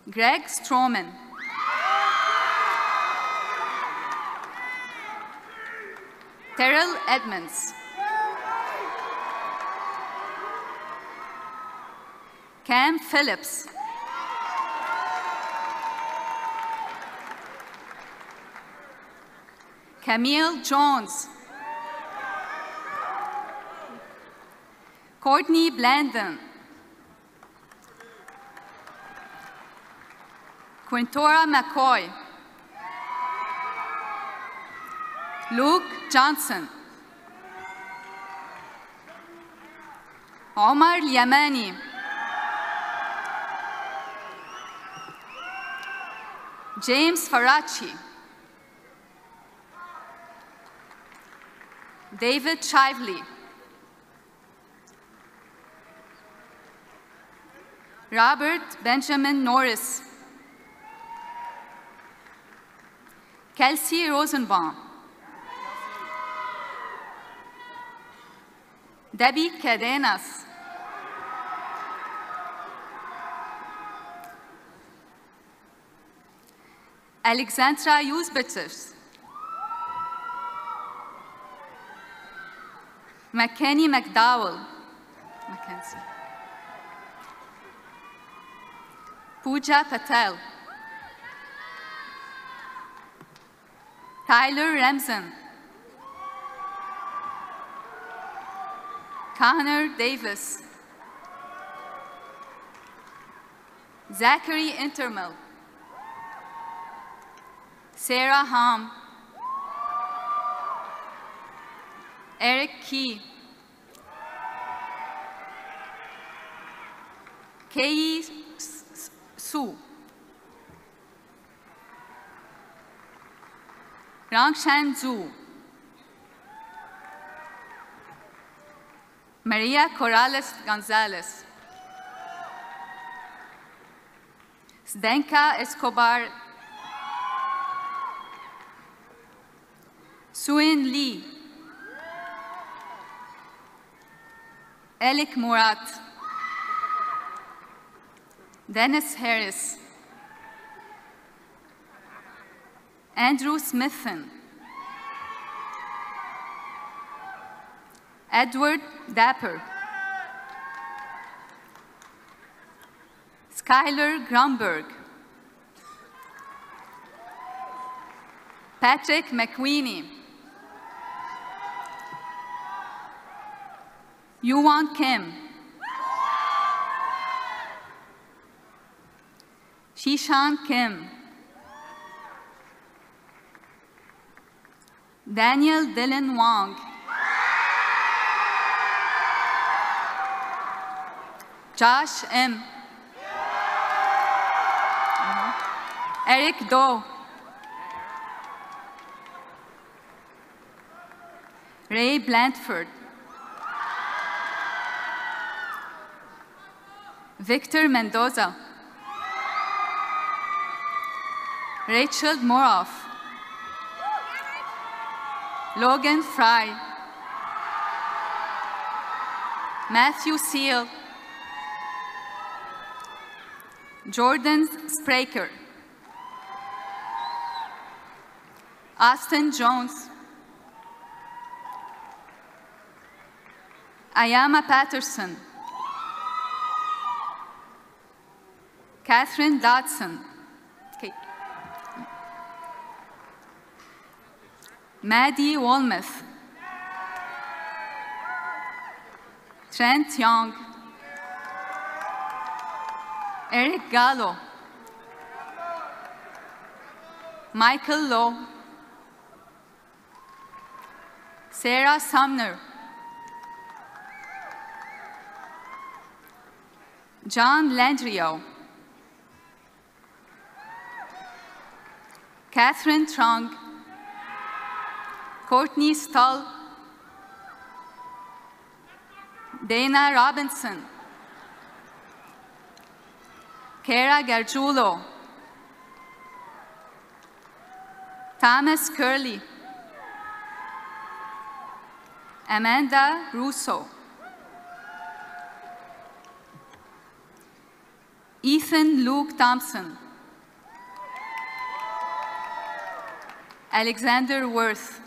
Greg Stroman. Terrell Edmonds. Cam Phillips. Camille Jones. Courtney Blandon. Quintora McCoy. Luke Johnson. Omar Yamani. James Faraci. David Shively. Robert Benjamin Norris. Kelsey Rosenbaum. Debbie Cadenas. Alexandra Yuzbetis. McKenny McDowell. Mackenzie. Pooja Patel. Tyler Remsen. Connor Davis. Zachary Intermill. Sarah Hom. Eric Key. Kei Su. Rangshan Zhu. Maria Corrales Gonzalez. Zdenka Escobar. Suin Lee. Elik Murat. Dennis Harris. Andrew Smithen. Edward Dapper. Skylar Grumberg. Patrick McQueenie. Yuan Kim. Shishan Kim. Daniel Dylan Wong. Josh M. Eric Do. Ray Blandford. Victor Mendoza. Rachel Moroff. Logan Fry. Matthew Seal. Jordan Spraker. Austin Jones. Ayama Patterson. Catherine Dodson. Okay. Maddie Wolmuth. Trent Young. Eric Gallo. Michael Lowe. Sarah Sumner. John Landrio. Catherine Trong. Courtney Stull. Dana Robinson. Kara Gargiulo. Thomas Curley. Amanda Russo. Ethan Luke Thompson. Alexander Worth.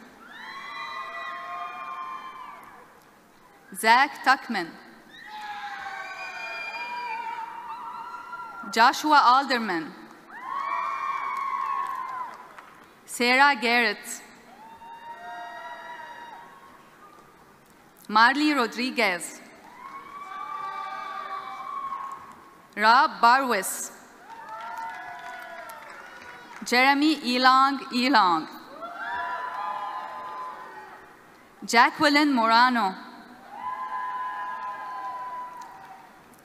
Zach Tuckman. Joshua Alderman. Sarah Garrett. Marley Rodriguez. Rob Barwis. Jeremy Elong. Jacqueline Morano.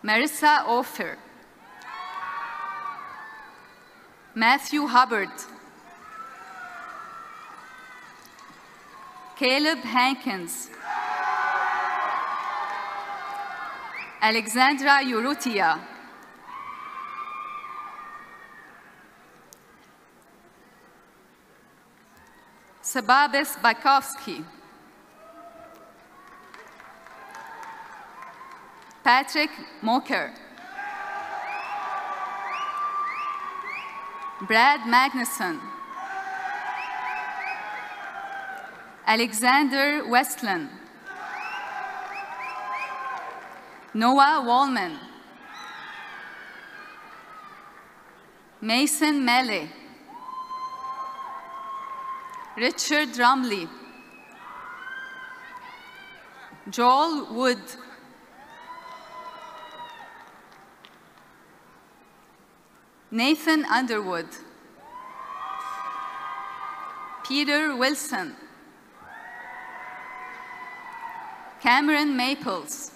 Marissa Ofer. Matthew Hubbard. Caleb Hankins. Alexandra Urrutia. Sababis Bakovsky. Patrick Moker. Brad Magnuson. Alexander Westland. Noah Wallman. Mason Mele. Richard Drumley. Joel Wood. Nathan Underwood. Peter Wilson. Cameron Maples.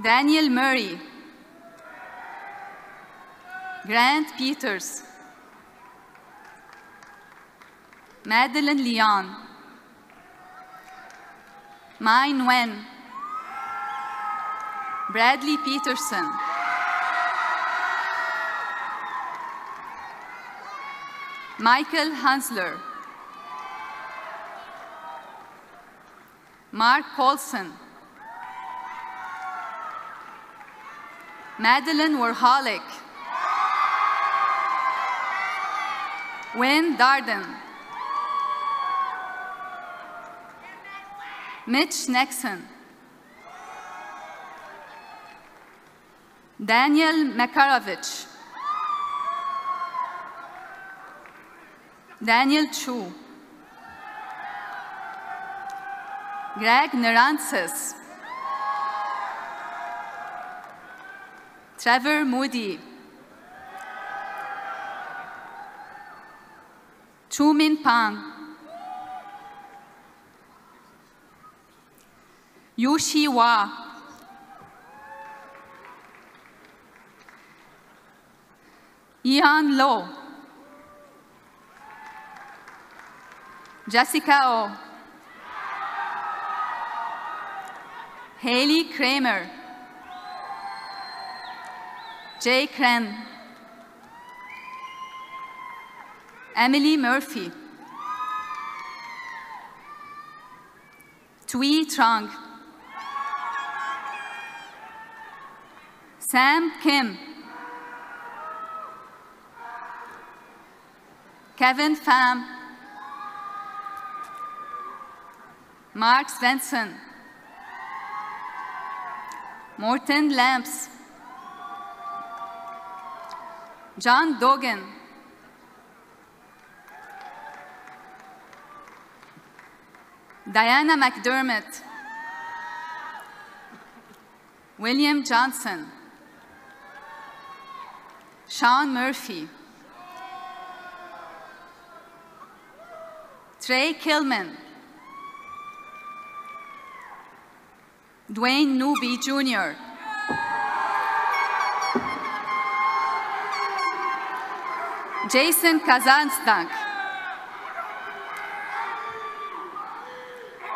Daniel Murray. Grant Peters. Madeline Leon. Mai Nguyen. Bradley Peterson. Michael Hansler. Mark Colson. Madeline Warholic. Wayne Darden. Mitch Nexon. Daniel Makarovich. Daniel Chu. Greg Narantzis. Trevor Moody. Chu Min Pang. Yushi Wa. Ian Low. Jessica O. Haley Kramer. Jay Kren. Emily Murphy. Tui Trong. Sam Kim. Kevin Pham. Mark Svensson. Morten Lamps, John Dogan, Diana McDermott, William Johnson, Sean Murphy, Trey Kilman, Dwayne Newby Jr., Jason Kazantzdak,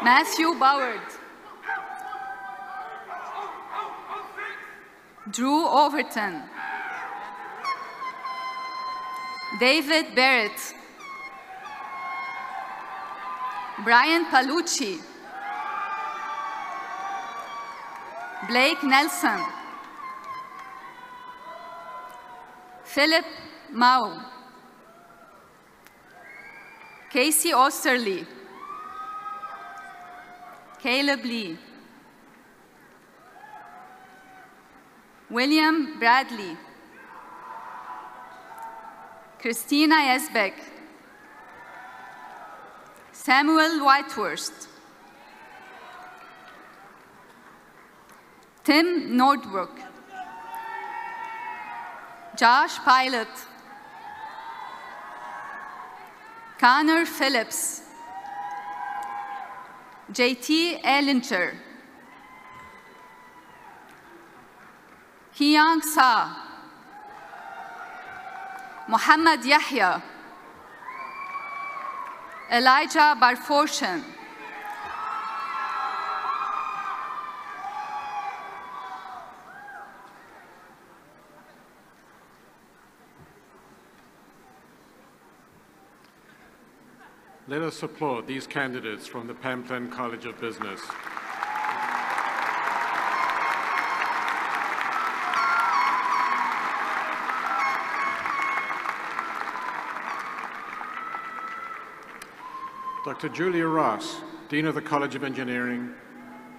Matthew Boward, Drew Overton, David Barrett, Brian Palucci, Blake Nelson, Philip Mao, Casey Osterly, Caleb Lee, William Bradley, Christina Yesbeck, Samuel Whitehurst, Tim Nordbrook, Josh Pilot, Connor Phillips, JT Ellinger, Hyang Sa, Muhammad Yahya, Elijah Barforshan, Let us applaud these candidates from the Pamplin College of Business. Dr. Julia Ross, Dean of the College of Engineering,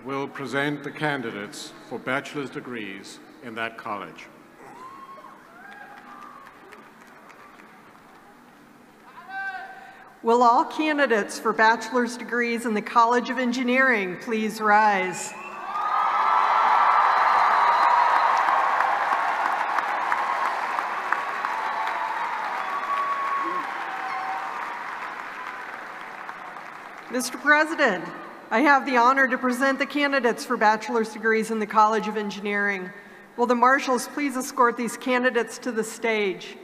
will present the candidates for bachelor's degrees in that college. Will all candidates for bachelor's degrees in the College of Engineering please rise? Mr. President, I have the honor to present the candidates for bachelor's degrees in the College of Engineering. Will the marshals please escort these candidates to the stage?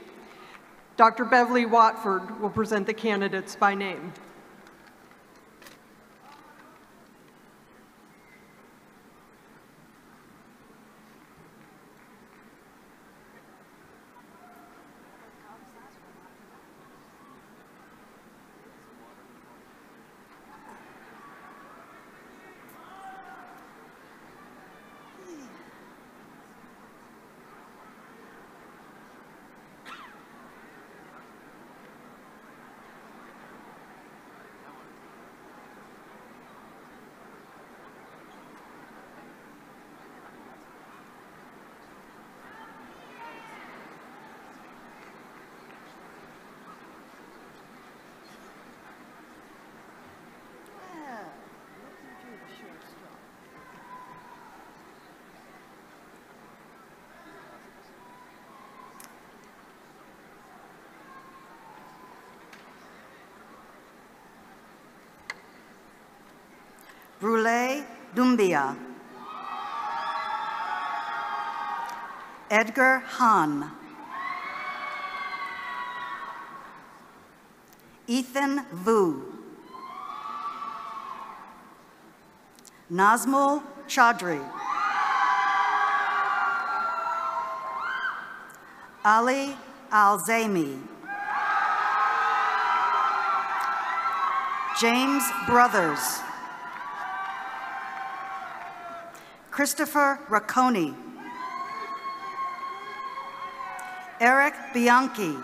Dr. Beverly Watford will present the candidates by name. Brule Dumbia, Edgar Hahn, Ethan Vu, Nazmul Chaudhry, Ali Al-Zaimi, James Brothers, Christopher Racconi, Eric Bianchi,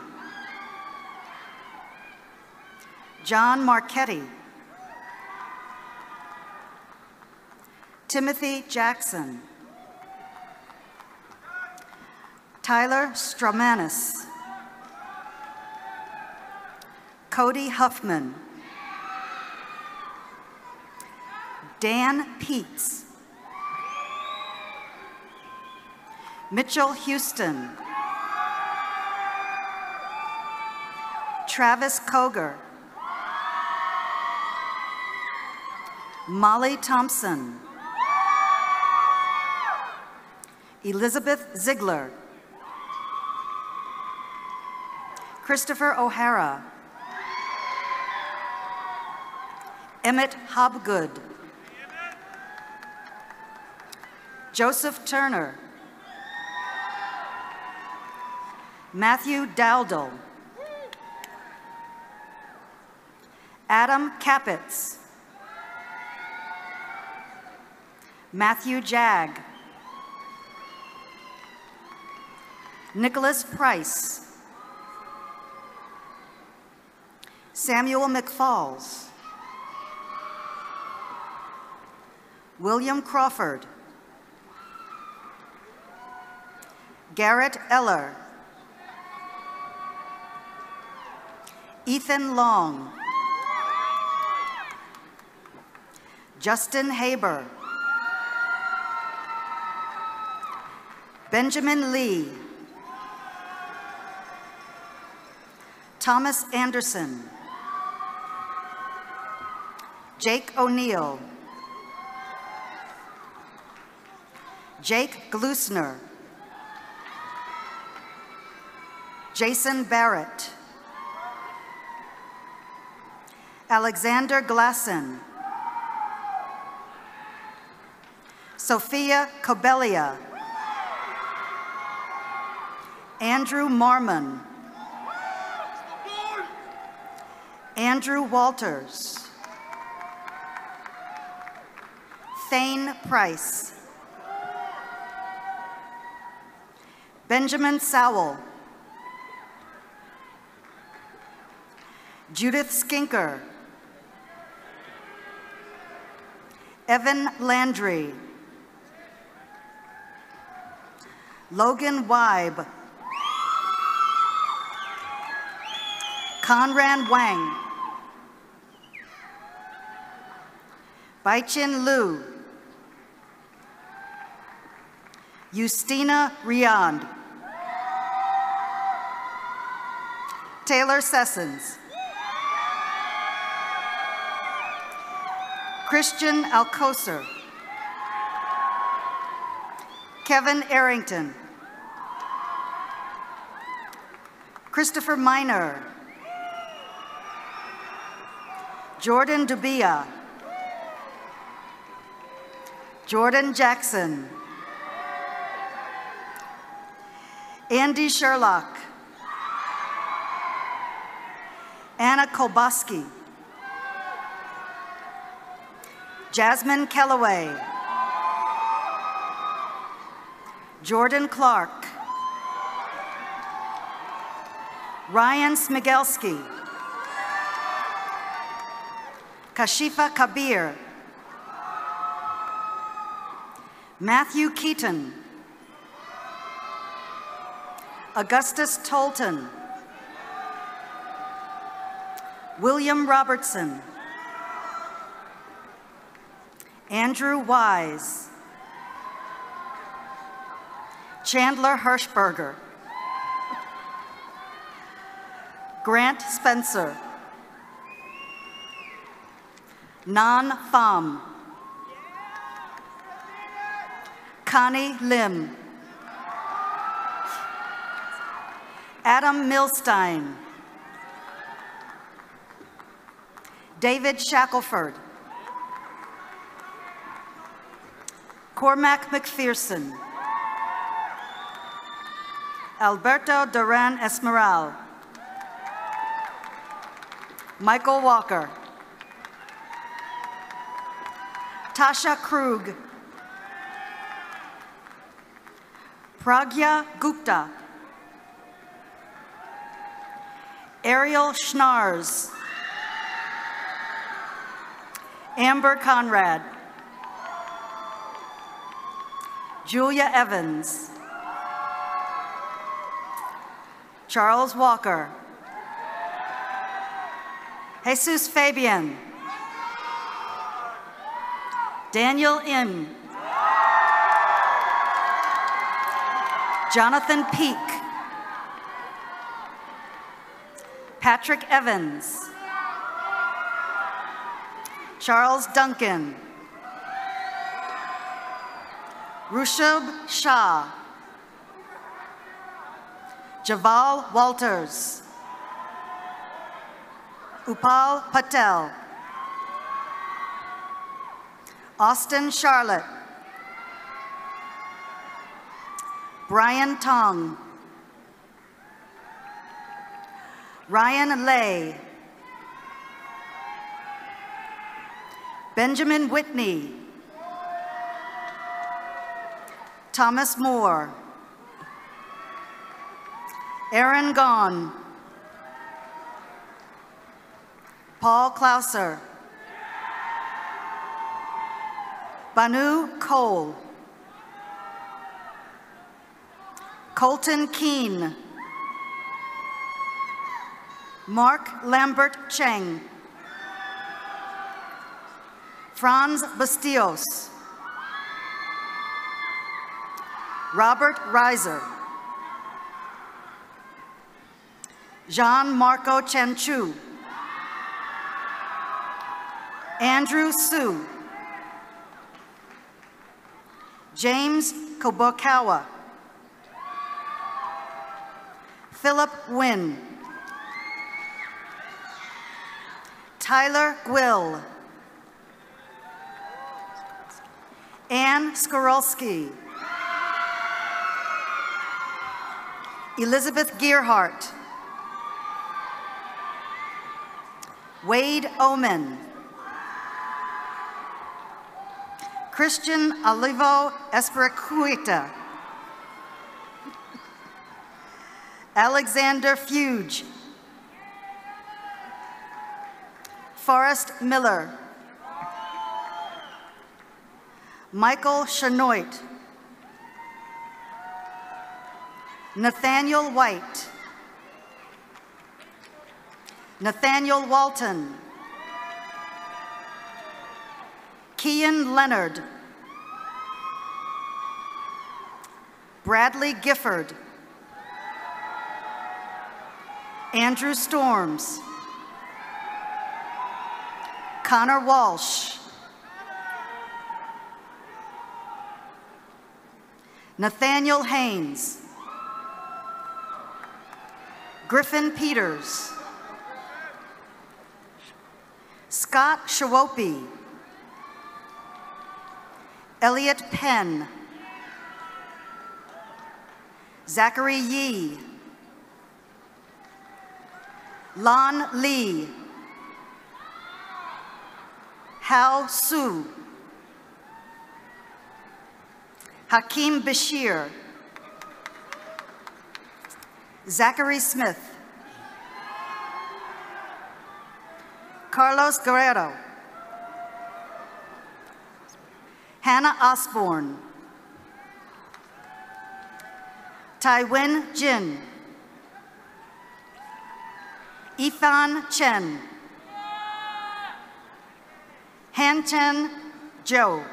John Marchetti, Timothy Jackson, Tyler Stromanis. Cody Huffman. Dan Peets. Mitchell Houston. Travis Koger. Molly Thompson. Elizabeth Ziegler. Christopher O'Hara. Emmett Hobgood. Joseph Turner. Matthew Dowdle. Adam Capitz. Matthew Jagg. Nicholas Price. Samuel McFalls. William Crawford. Garrett Eller. Ethan Long. Justin Haber. Benjamin Lee. Thomas Anderson. Jake O'Neill. Jake Glusner. Jason Barrett. Alexander Glasson. Sophia Cobelia. Andrew Marmon. Andrew Walters. Thane Price. Benjamin Sowell. Judith Skinker. Evan Landry. Logan Weib. Conran Wang. Baichin Liu. Justina Riand. Taylor Sessons. Christian Alcocer. Kevin Arrington. Christopher Miner. Jordan Dubia. Jordan Jackson. Andy Sherlock. Anna Kolboski. Jasmine Kellaway. Jordan Clark. Ryan Smigelski. Kashifa Kabir. Matthew Keaton. Augustus Tolton. William Robertson. Andrew Wise. Chandler Hirschberger. Grant Spencer. Nan Pham. Connie Lim. Adam Milstein. David Shackelford. Cormac McPherson. Alberto Duran Esmeral. Michael Walker. Tasha Krug. Pragya Gupta. Ariel Schnars. Amber Conrad. Julia Evans. Charles Walker. Jesus Fabian. Daniel Im. Jonathan Peak. Patrick Evans. Charles Duncan. Rushab Shah. Javal Walters. Upal Patel. Austin Charlotte. Brian Tong. Ryan Lay. Benjamin Whitney. Thomas Moore. Aaron Gahn. Paul Klauser. Banu Cole. Colton Keene. Mark Lambert Cheng. Franz Bastillos. Robert Reiser. Jean-Marco Chanchu. Andrew Su. James Kobokawa. Philip Wynn. Tyler Gwill. Ann Skorolski. Elizabeth Gearhart. Wade Oman. Christian Olivo Espericueta. Alexander Fuge. Forrest Miller. Michael Chenoit. Nathaniel White. Nathaniel Walton. Kian Leonard. Bradley Gifford. Andrew Storms. Connor Walsh. Nathaniel Haynes. Griffin Peters. Scott Shawopi. Elliot Penn. Zachary Yee. Lon Lee. Hao Su. Hakeem Bashir. Zachary Smith. Carlos Guerrero. Hannah Osborne. Taiwen Jin. Ethan Chen. Han-Chen Zhou.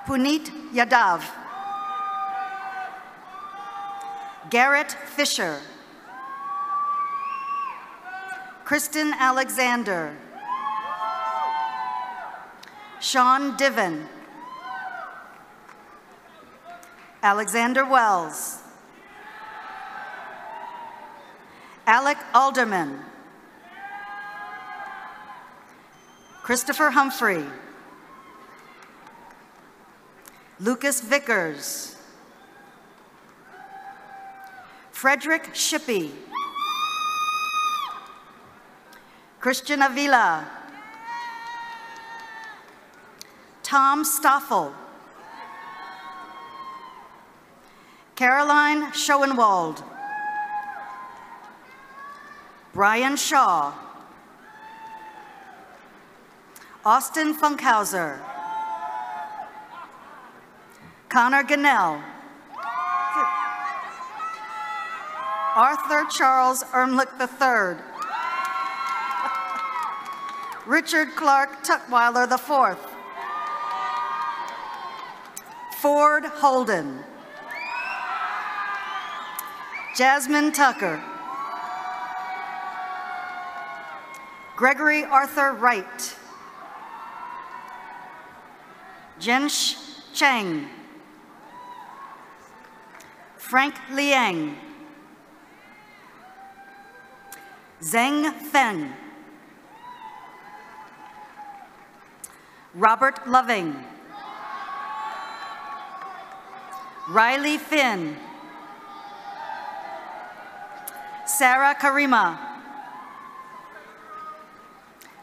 Puneet Yadav. Garrett Fisher. Kristen Alexander. Sean Diven. Alexander Wells. Alec Alderman. Christopher Humphrey. Lucas Vickers. Frederick Shippey. Christian Avila. Tom Stoffel. Caroline Schoenwald. Brian Shaw. Austin Funkhauser. Connor Gannell. Arthur Charles Ermlich III, Richard Clark Tutwiler IV, Ford Holden, Jasmine Tucker, Gregory Arthur Wright, Jensh Cheng, Frank Liang, Zheng Feng, Robert Loving, Riley Finn, Sarah Karima,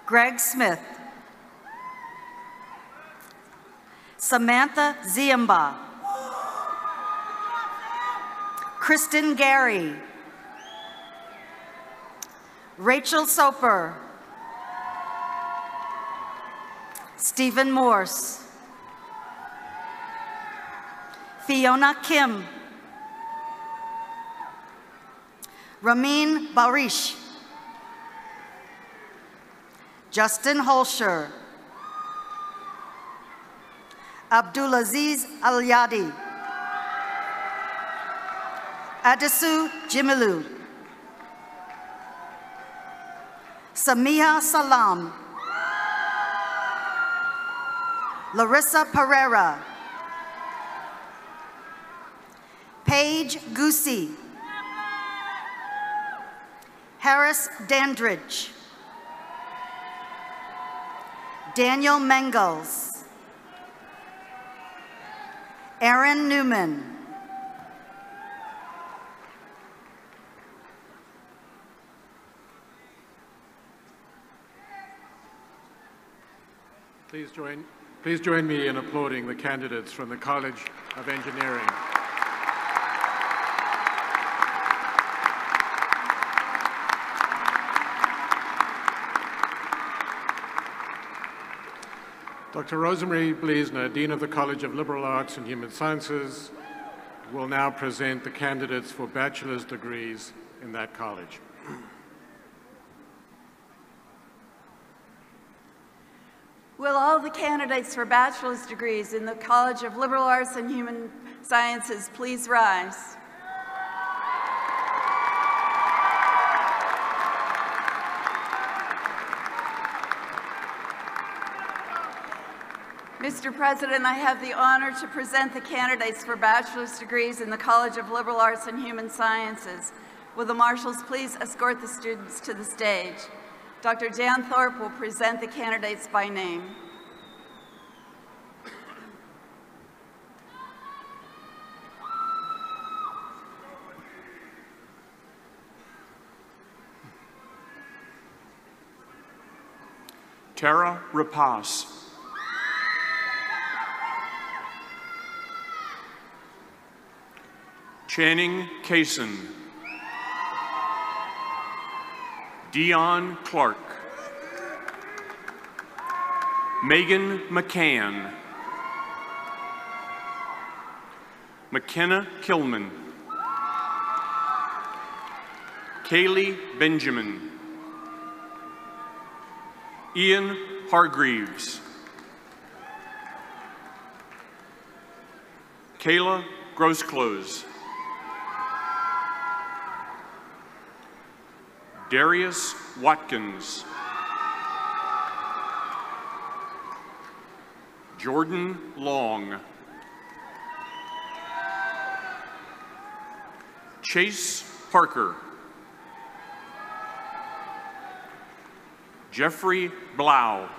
Greg Smith, Samantha Ziamba, Kristen Gary, Rachel Soper, Stephen Morse, Fiona Kim, Ramin Barish, Justin Holscher, Abdulaziz Al-Yadi, Adisu Jimilu, Samiha Salam, Larissa Pereira, Paige Goosey, Harris Dandridge, Daniel Mengels, Aaron Newman, Please join me in applauding the candidates from the College of Engineering. Dr. Rosemary Bleesner, Dean of the College of Liberal Arts and Human Sciences, will now present the candidates for bachelor's degrees in that college. Will all the candidates for bachelor's degrees in the College of Liberal Arts and Human Sciences please rise? Mr. President, I have the honor to present the candidates for bachelor's degrees in the College of Liberal Arts and Human Sciences. Will the marshals please escort the students to the stage? Dr. Dan Thorpe will present the candidates by name. Tara Rapace. Channing Kaysen. Dion Clark. Megan McCann. McKenna Kilman. Kaylee Benjamin. Ian Hargreaves. Kayla Grossclose. Darius Watkins. Jordan Long. Chase Parker. Jeffrey Blau.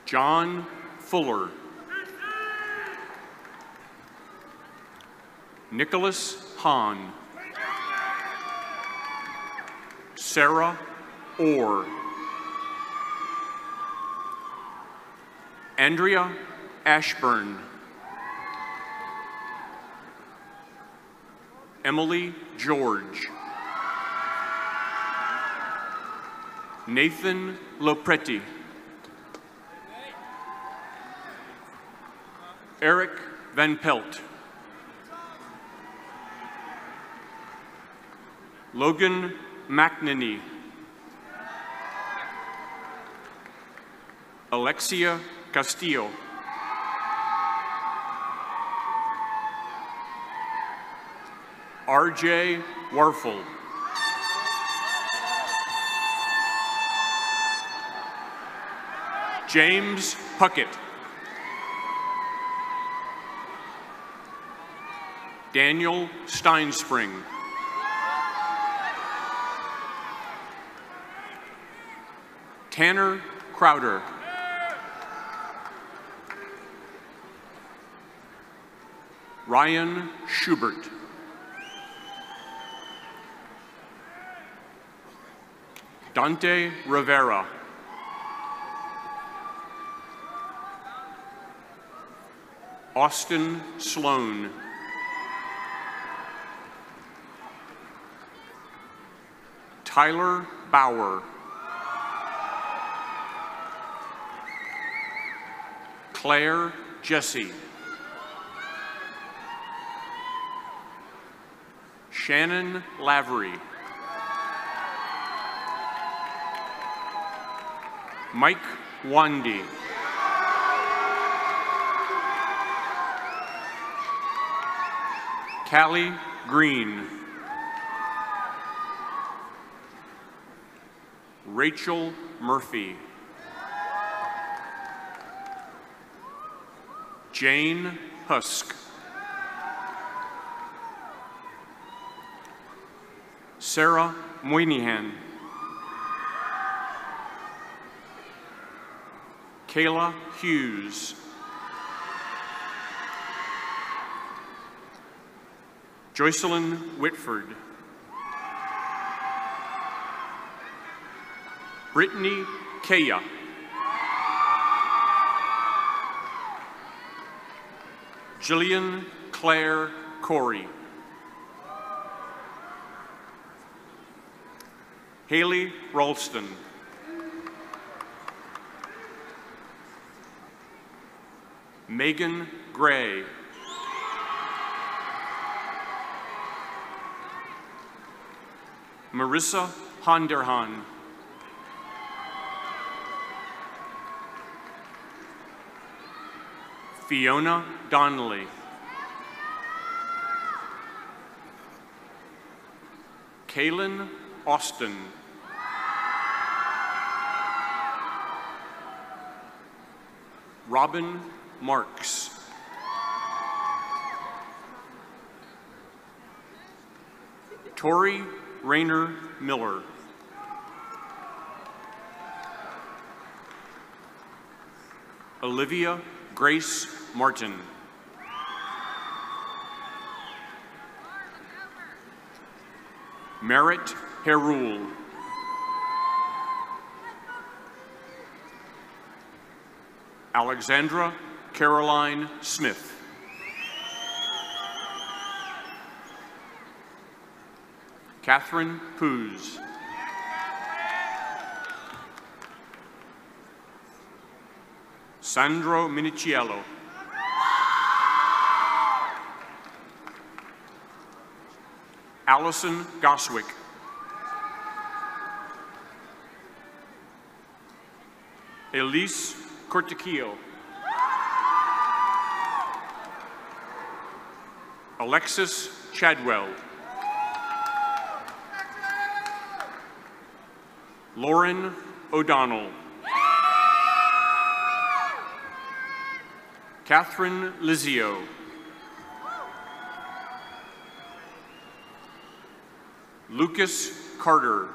John Fuller. Nicholas Hahn. Sarah Orr. Andrea Ashburn. Emily George. Nathan Lopretti. Eric Van Pelt. Logan McNaney. Alexia Castillo. RJ Warfel. James Puckett. Daniel Steinspring. Tanner Crowder. Ryan Schubert. Dante Rivera. Austin Sloan. Tyler Bauer. Claire Jesse. Shannon Lavery. Mike Wandy. Callie Green. Rachel Murphy. Jane Husk. Sarah Moynihan. Kayla Hughes. Joycelyn Whitford. Brittany Kaya. Jillian Claire Corey. Haley Ralston. Megan Gray. Marissa Honderhan. Fiona Donnelly. Kaylin Austin. Robin Marks. Tori Rayner Miller. Olivia Grace Martin. Merritt Herul. Alexandra Caroline Smith. Catherine Poos. Sandro Miniciello. Allison Goswick. Elise Cortiquillo. Alexis Chadwell. Lauren O'Donnell. Catherine Lizio. Lucas Carter.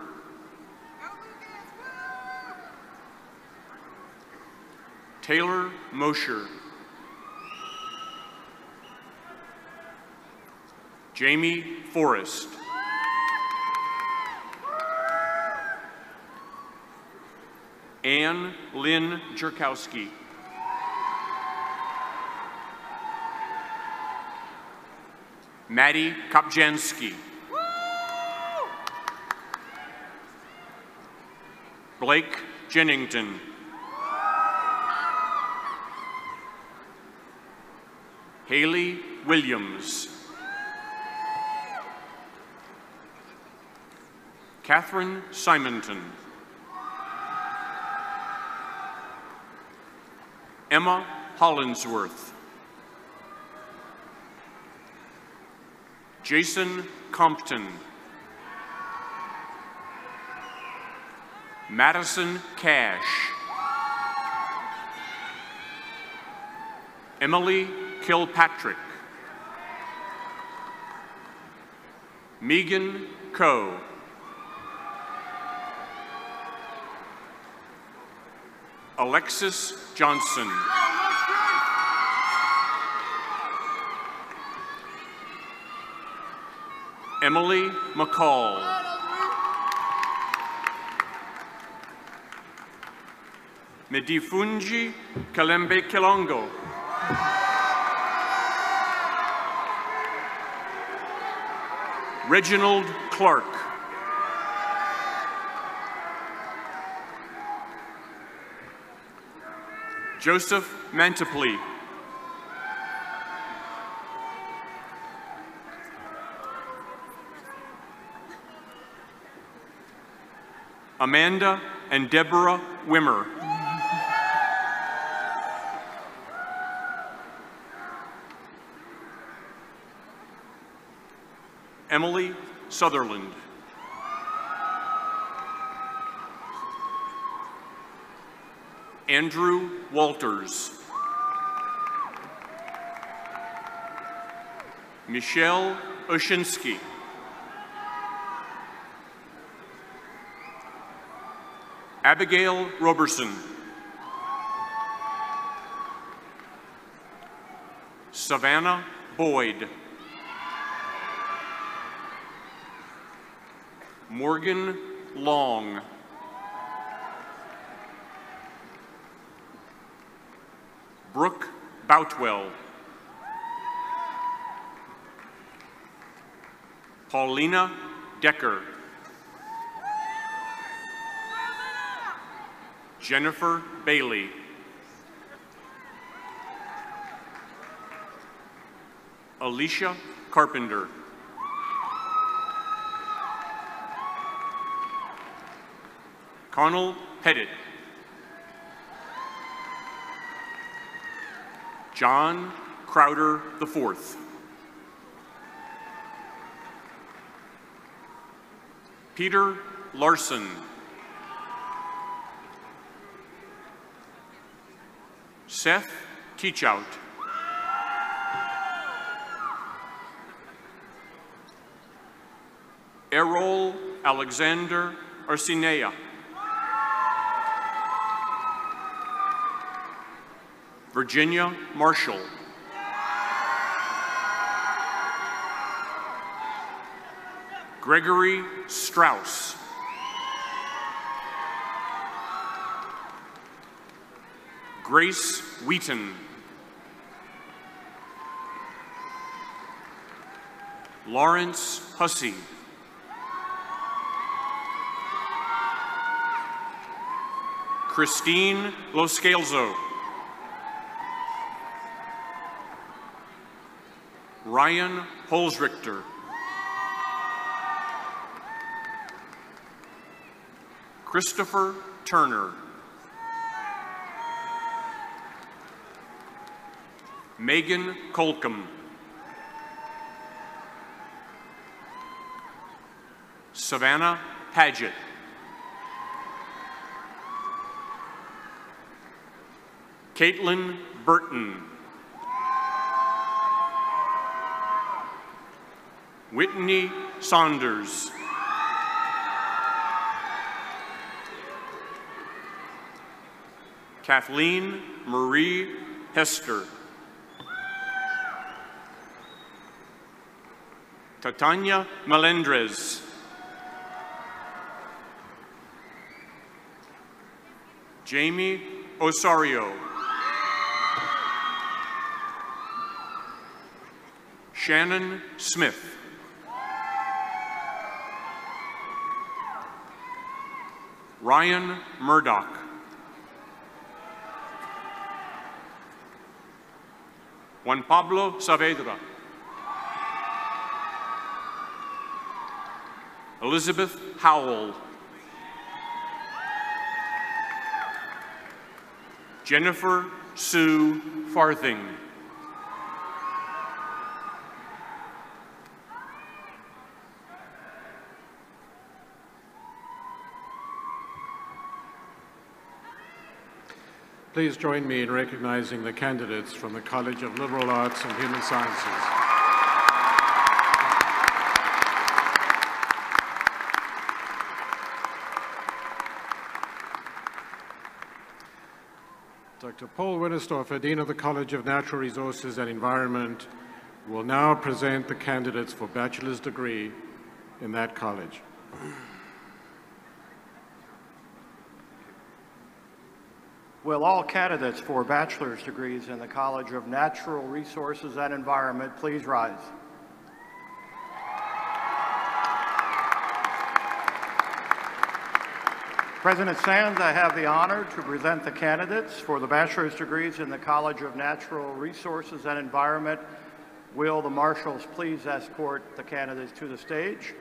Taylor Mosher. Jamie Forrest. Anne Lynn Jerkowski. Maddie Kopjanski. Blake Jennington. Haley Williams. Catherine Simonton. Emma Hollinsworth. Jason Compton. Madison Cash. Emily Kilpatrick. Megan Coe. Alexis Johnson. Emily McCall. Medifunji Kalembe Kilongo. Reginald Clark. Joseph Mantiply. Amanda and Deborah Wimmer. Emily Sutherland. Andrew Walters. Michelle Oshinsky. Abigail Roberson. Savannah Boyd. Morgan Long. Brooke Boutwell. Paulina Decker. Jennifer Bailey. Alicia Carpenter. Connell Pettit. John Crowder IV. Peter Larson. Seth Teachout. Errol Alexander Arcinea. Virginia Marshall. Gregory Strauss. Grace Wheaton. Lawrence Hussey. Christine Loscalzo. Ryan Holzrichter. Christopher Turner. Megan Colcom. Savannah Paget. Caitlin Burton. Whitney Saunders. Kathleen Marie Hester. Tatanya Melendrez. Jamie Osario. Shannon Smith. Ryan Murdoch. Juan Pablo Saavedra. Elizabeth Howell. Jennifer Sue Farthing. Please join me in recognizing the candidates from the College of Liberal Arts and Human Sciences. Dr. Paul Winnerstorfer, Dean of the College of Natural Resources and Environment, will now present the candidates for bachelor's degree in that college. Will all candidates for bachelor's degrees in the College of Natural Resources and Environment please rise? President Sands, I have the honor to present the candidates for the bachelor's degrees in the College of Natural Resources and Environment. Will the marshals please escort the candidates to the stage?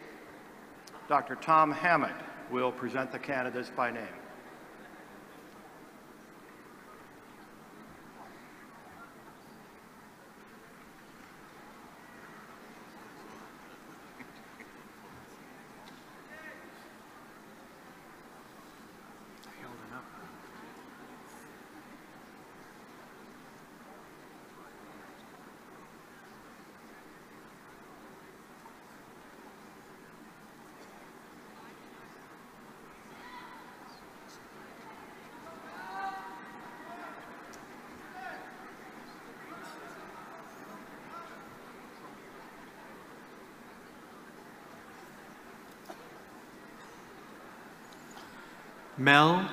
Dr. Tom Hammett will present the candidates by name. Mel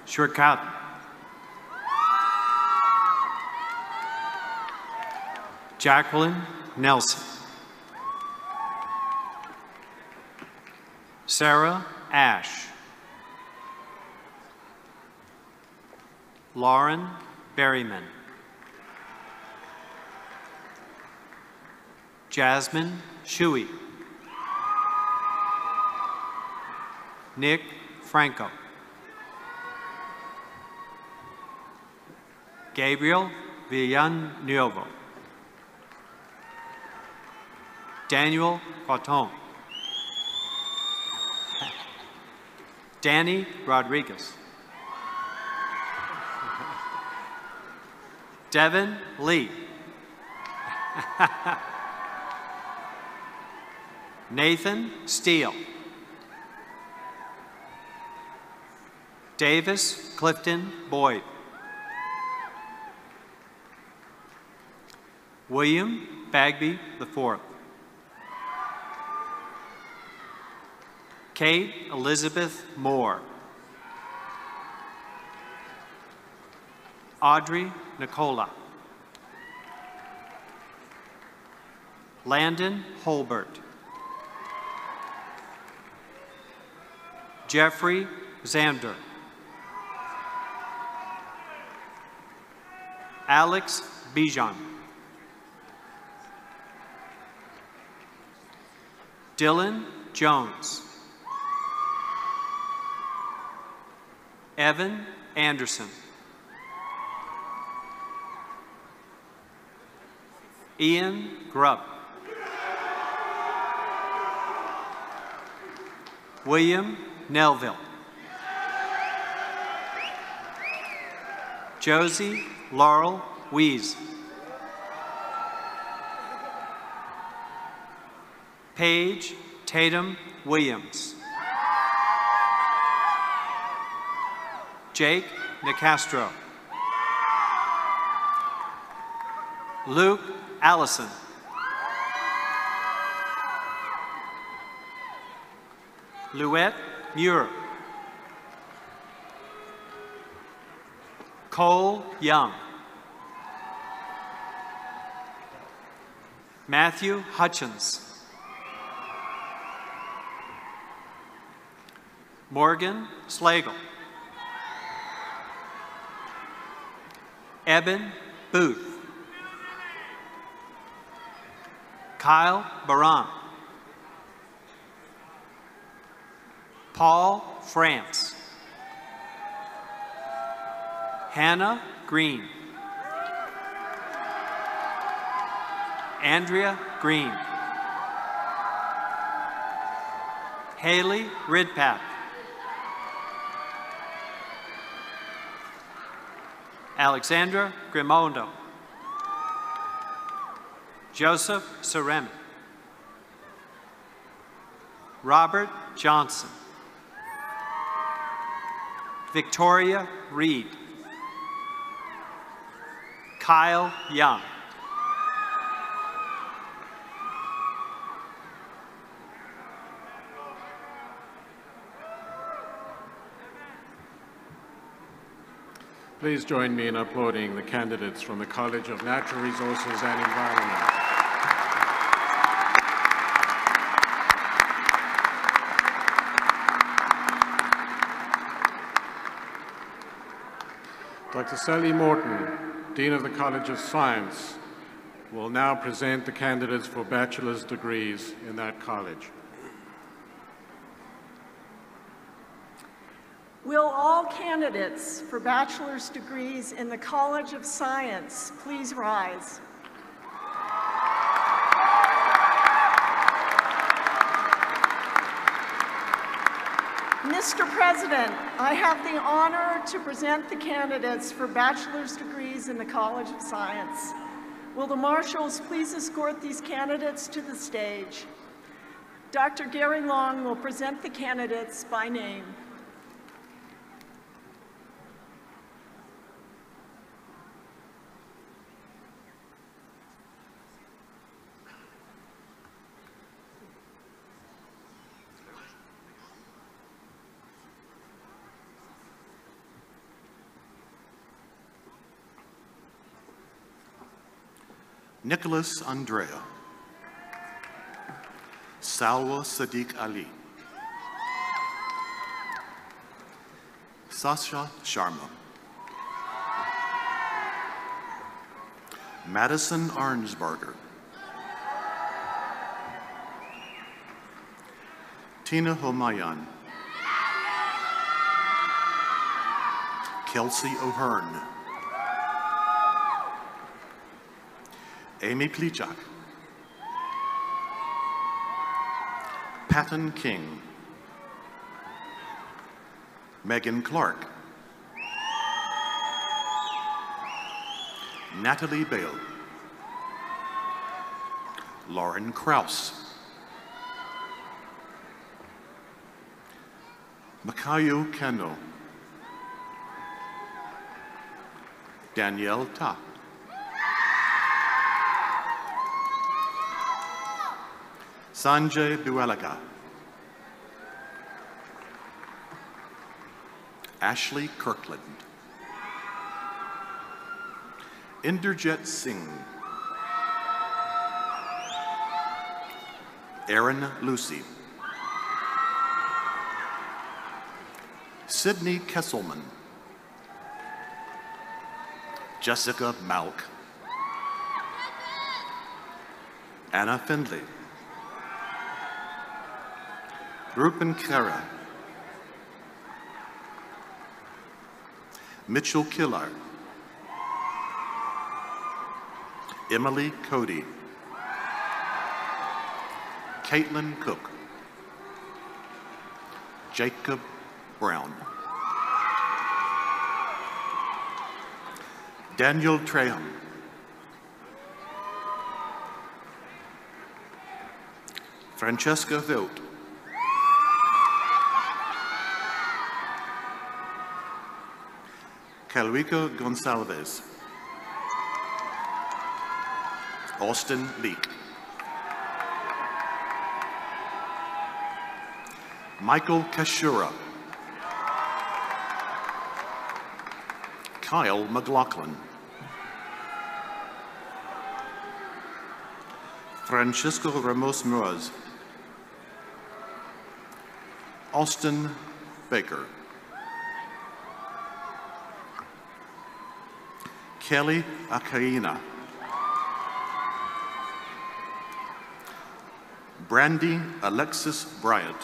Shurkat. Jacqueline Nelson. Sarah Ash. Lauren Berryman. Jasmine Shuey. Nick Franco. Gabriel Villanueva. Daniel Quaton. Danny Rodriguez. Devin Lee. Nathan Steele. Davis Clifton Boyd. William Bagby IV. Kate Elizabeth Moore. Audrey Nicola. Landon Holbert. Jeffrey Zander. Alex Bijan. Dylan Jones. Evan Anderson. Ian Grubb. William Nelville. Josie Laurel Wees. Paige Tatum Williams. Jake Nicastro. Luke Allison. Louette Muir. Cole Young. Matthew Hutchins. Morgan Slagle. Eben Booth. Kyle Baran. Paul France. Hannah Green. Andrea Green. Haley Ridpath. Alexandra Grimondo. Joseph Ceremi. Robert Johnson. Victoria Reed. Kyle Young. Please join me in applauding the candidates from the College of Natural Resources and Environment. Dr. Sally Morton, Dean of the College of Science, will now present the candidates for bachelor's degrees in that college. Will all candidates for bachelor's degrees in the College of Science please rise? Mr. President, I have the honor to present the candidates for bachelor's degrees in the College of Science. Will the marshals please escort these candidates to the stage? Dr. Gary Long will present the candidates by name. Nicholas Andrea. Salwa Sadiq Ali. Sasha Sharma. Madison Arnsberger. Tina Homayan. Kelsey O'Hearn. Amy Plichak. Patton King. Megan Clark. Natalie Bale. Lauren Krause. Makayo Kano. Danielle Ta. Sanjay Bualaga. Ashley Kirkland. Inderjit Singh. Aaron Lucy. Sydney Kesselman. Jessica Malk. Anna Findlay. Rupen Kara. Mitchell Killar. Emily Cody. Caitlin Cook. Jacob Brown. Daniel Traham. Francesca Vogt. Calrico Gonsalves. Austin Leak. Michael Kashura. Kyle McLaughlin. Francisco Ramos Muraz. Austin Baker. Kelly Akaina. Brandy Alexis Bryant.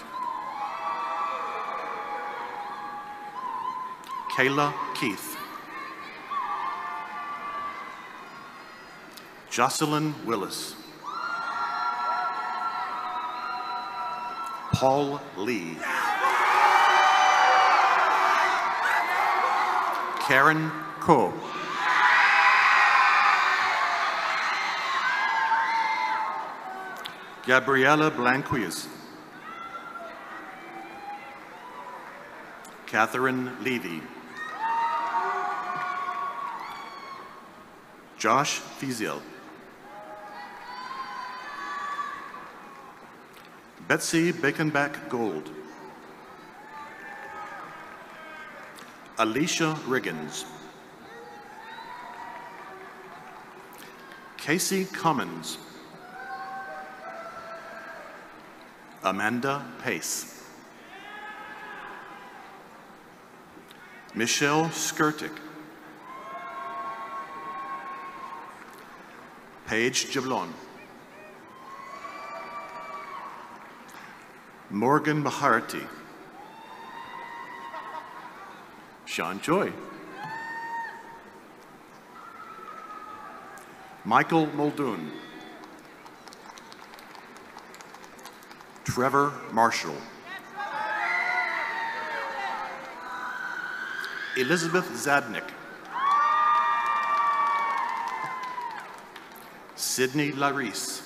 Kayla Keith. Jocelyn Willis. Paul Lee. Karen Ko. Gabriela Blanquez. Catherine Levy. Josh Fiziel. Betsy Baconback Gold. Alicia Riggins. Casey Cummins. Amanda Pace. Michelle Skirtick. Paige Jablon. Morgan Maharati. Sean Joy. Michael Muldoon. Trevor Marshall. Elizabeth Zadnick. Sydney Larice.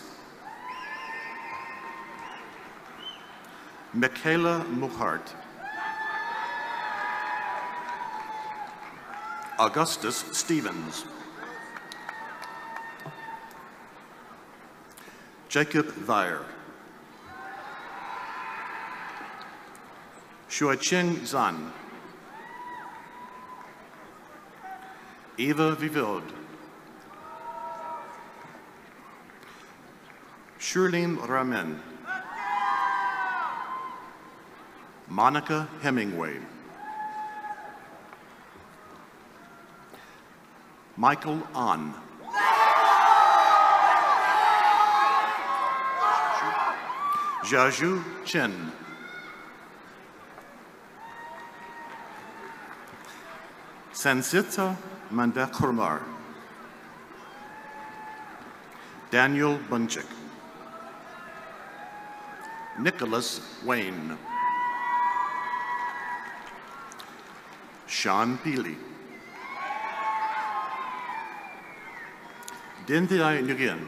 Michaela Muhart. Augustus Stevens. Jacob Weyer. Shuaicheng Zan. Eva Vivod. Shirlene Ramen. Monica Hemingway. Michael Ahn. Jaju Chen. Sansita Mandakurmar. Daniel Bunchik. Nicholas Wayne. Sean Peely. Dinthai Nguyen.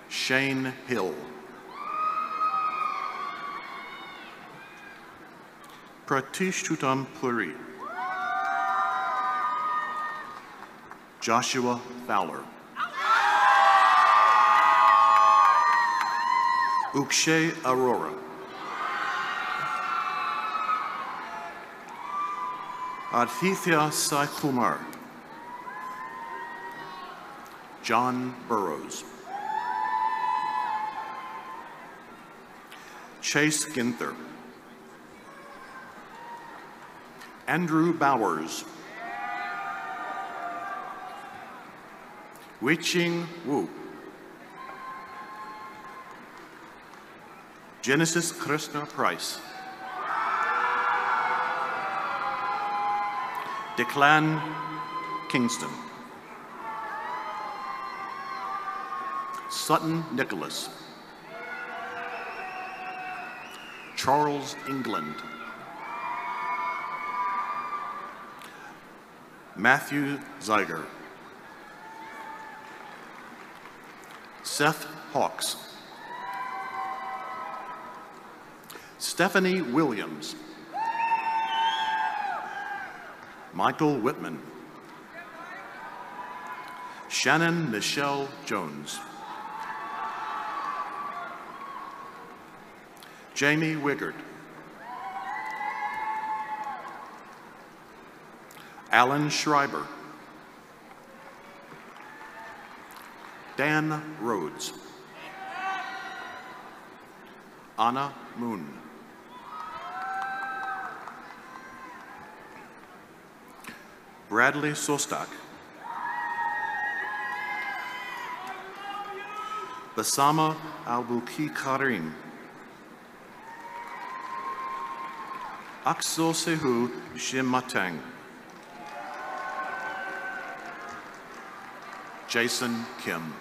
Shane Hill. Pratish Tutam Puri. Joshua Fowler. Ukshay Arora. Adhithya Sai Kumar. John Burrows. Chase Ginther. Andrew Bowers. Weiqing Wu. Genesis Krishna Price. Declan Kingston. Sutton Nicholas. Charles England. Matthew Zeiger. Seth Hawks. Stephanie Williams. Michael Whitman. Shannon Michelle Jones. Jamie Wiggard. Alan Schreiber. Dan Rhodes. Anna Moon. Bradley Sostak. Basama Albuki Karim. Aksosehu Shimateng. Jason Kim.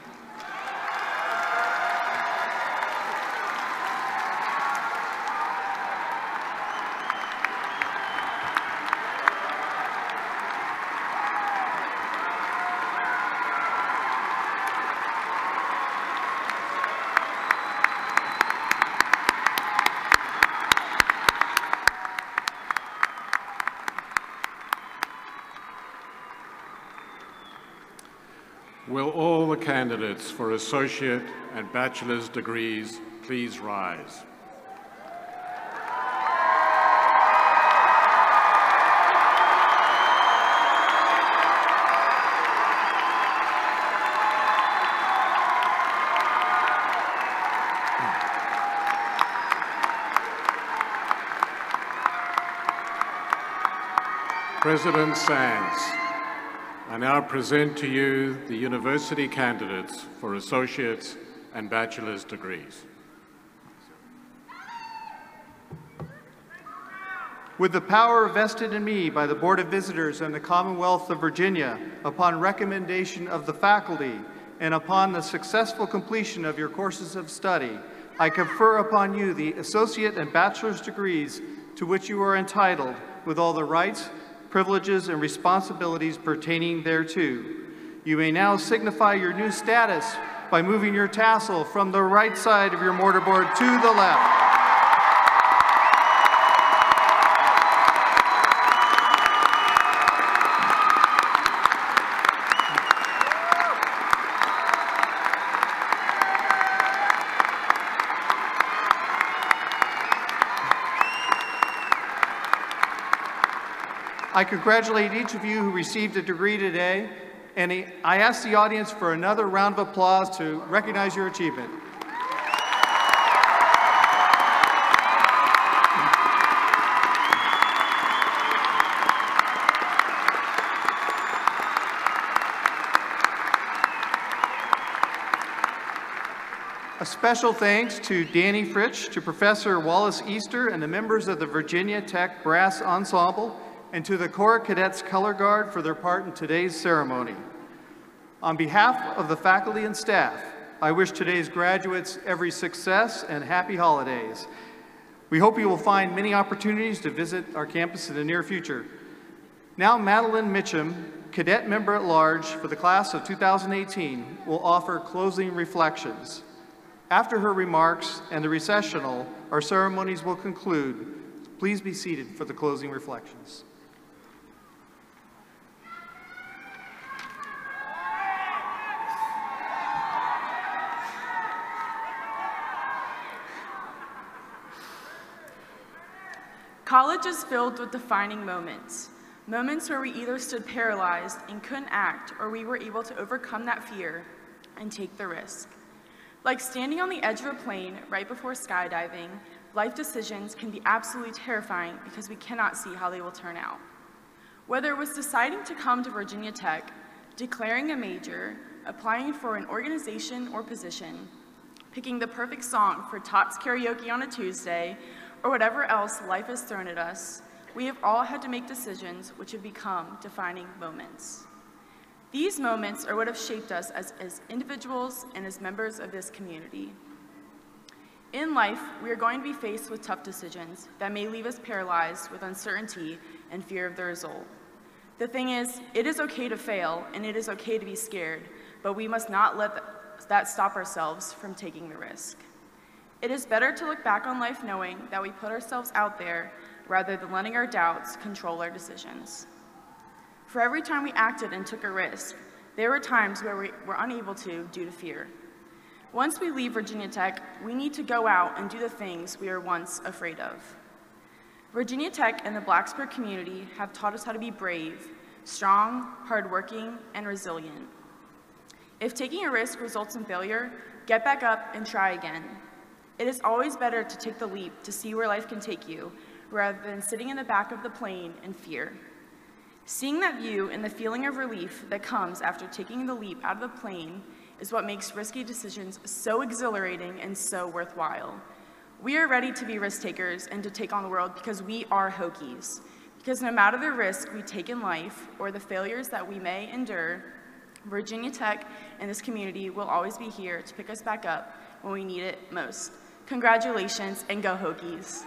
Will all the candidates for associate and bachelor's degrees please rise? President Sands, I now present to you the university candidates for associate's and bachelor's degrees. With the power vested in me by the Board of Visitors and the Commonwealth of Virginia, upon recommendation of the faculty, and upon the successful completion of your courses of study, I confer upon you the associate and bachelor's degrees to which you are entitled, with all the rights, privileges, and responsibilities pertaining thereto. You may now signify your new status by moving your tassel from the right side of your mortarboard to the left. I congratulate each of you who received a degree today, and I ask the audience for another round of applause to recognize your achievement. A special thanks to Danny Fritsch, to Professor Wallace Easter, and the members of the Virginia Tech Brass Ensemble, and to the Corps Cadets Color Guard for their part in today's ceremony. On behalf of the faculty and staff, I wish today's graduates every success and happy holidays. We hope you will find many opportunities to visit our campus in the near future. Now, Madeline Mitchum, Cadet Member at Large for the class of 2018, will offer closing reflections. After her remarks and the recessional, our ceremonies will conclude. Please be seated for the closing reflections. College is filled with defining moments. Moments where we either stood paralyzed and couldn't act, or we were able to overcome that fear and take the risk. Like standing on the edge of a plane right before skydiving, life decisions can be absolutely terrifying because we cannot see how they will turn out. Whether it was deciding to come to Virginia Tech, declaring a major, applying for an organization or position, picking the perfect song for Tots karaoke on a Tuesday, or whatever else life has thrown at us, we have all had to make decisions which have become defining moments. These moments are what have shaped us as individuals and as members of this community. In life, we are going to be faced with tough decisions that may leave us paralyzed with uncertainty and fear of the result. The thing is, it is okay to fail and it is okay to be scared, but we must not let that stop ourselves from taking the risk. It is better to look back on life knowing that we put ourselves out there rather than letting our doubts control our decisions. For every time we acted and took a risk, there were times where we were unable to due to fear. Once we leave Virginia Tech, we need to go out and do the things we were once afraid of. Virginia Tech and the Blacksburg community have taught us how to be brave, strong, hardworking, and resilient. If taking a risk results in failure, get back up and try again. It is always better to take the leap to see where life can take you, rather than sitting in the back of the plane in fear. Seeing that view and the feeling of relief that comes after taking the leap out of the plane is what makes risky decisions so exhilarating and so worthwhile. We are ready to be risk takers and to take on the world because we are Hokies. Because no matter the risk we take in life or the failures that we may endure, Virginia Tech and this community will always be here to pick us back up when we need it most. Congratulations and go Hokies.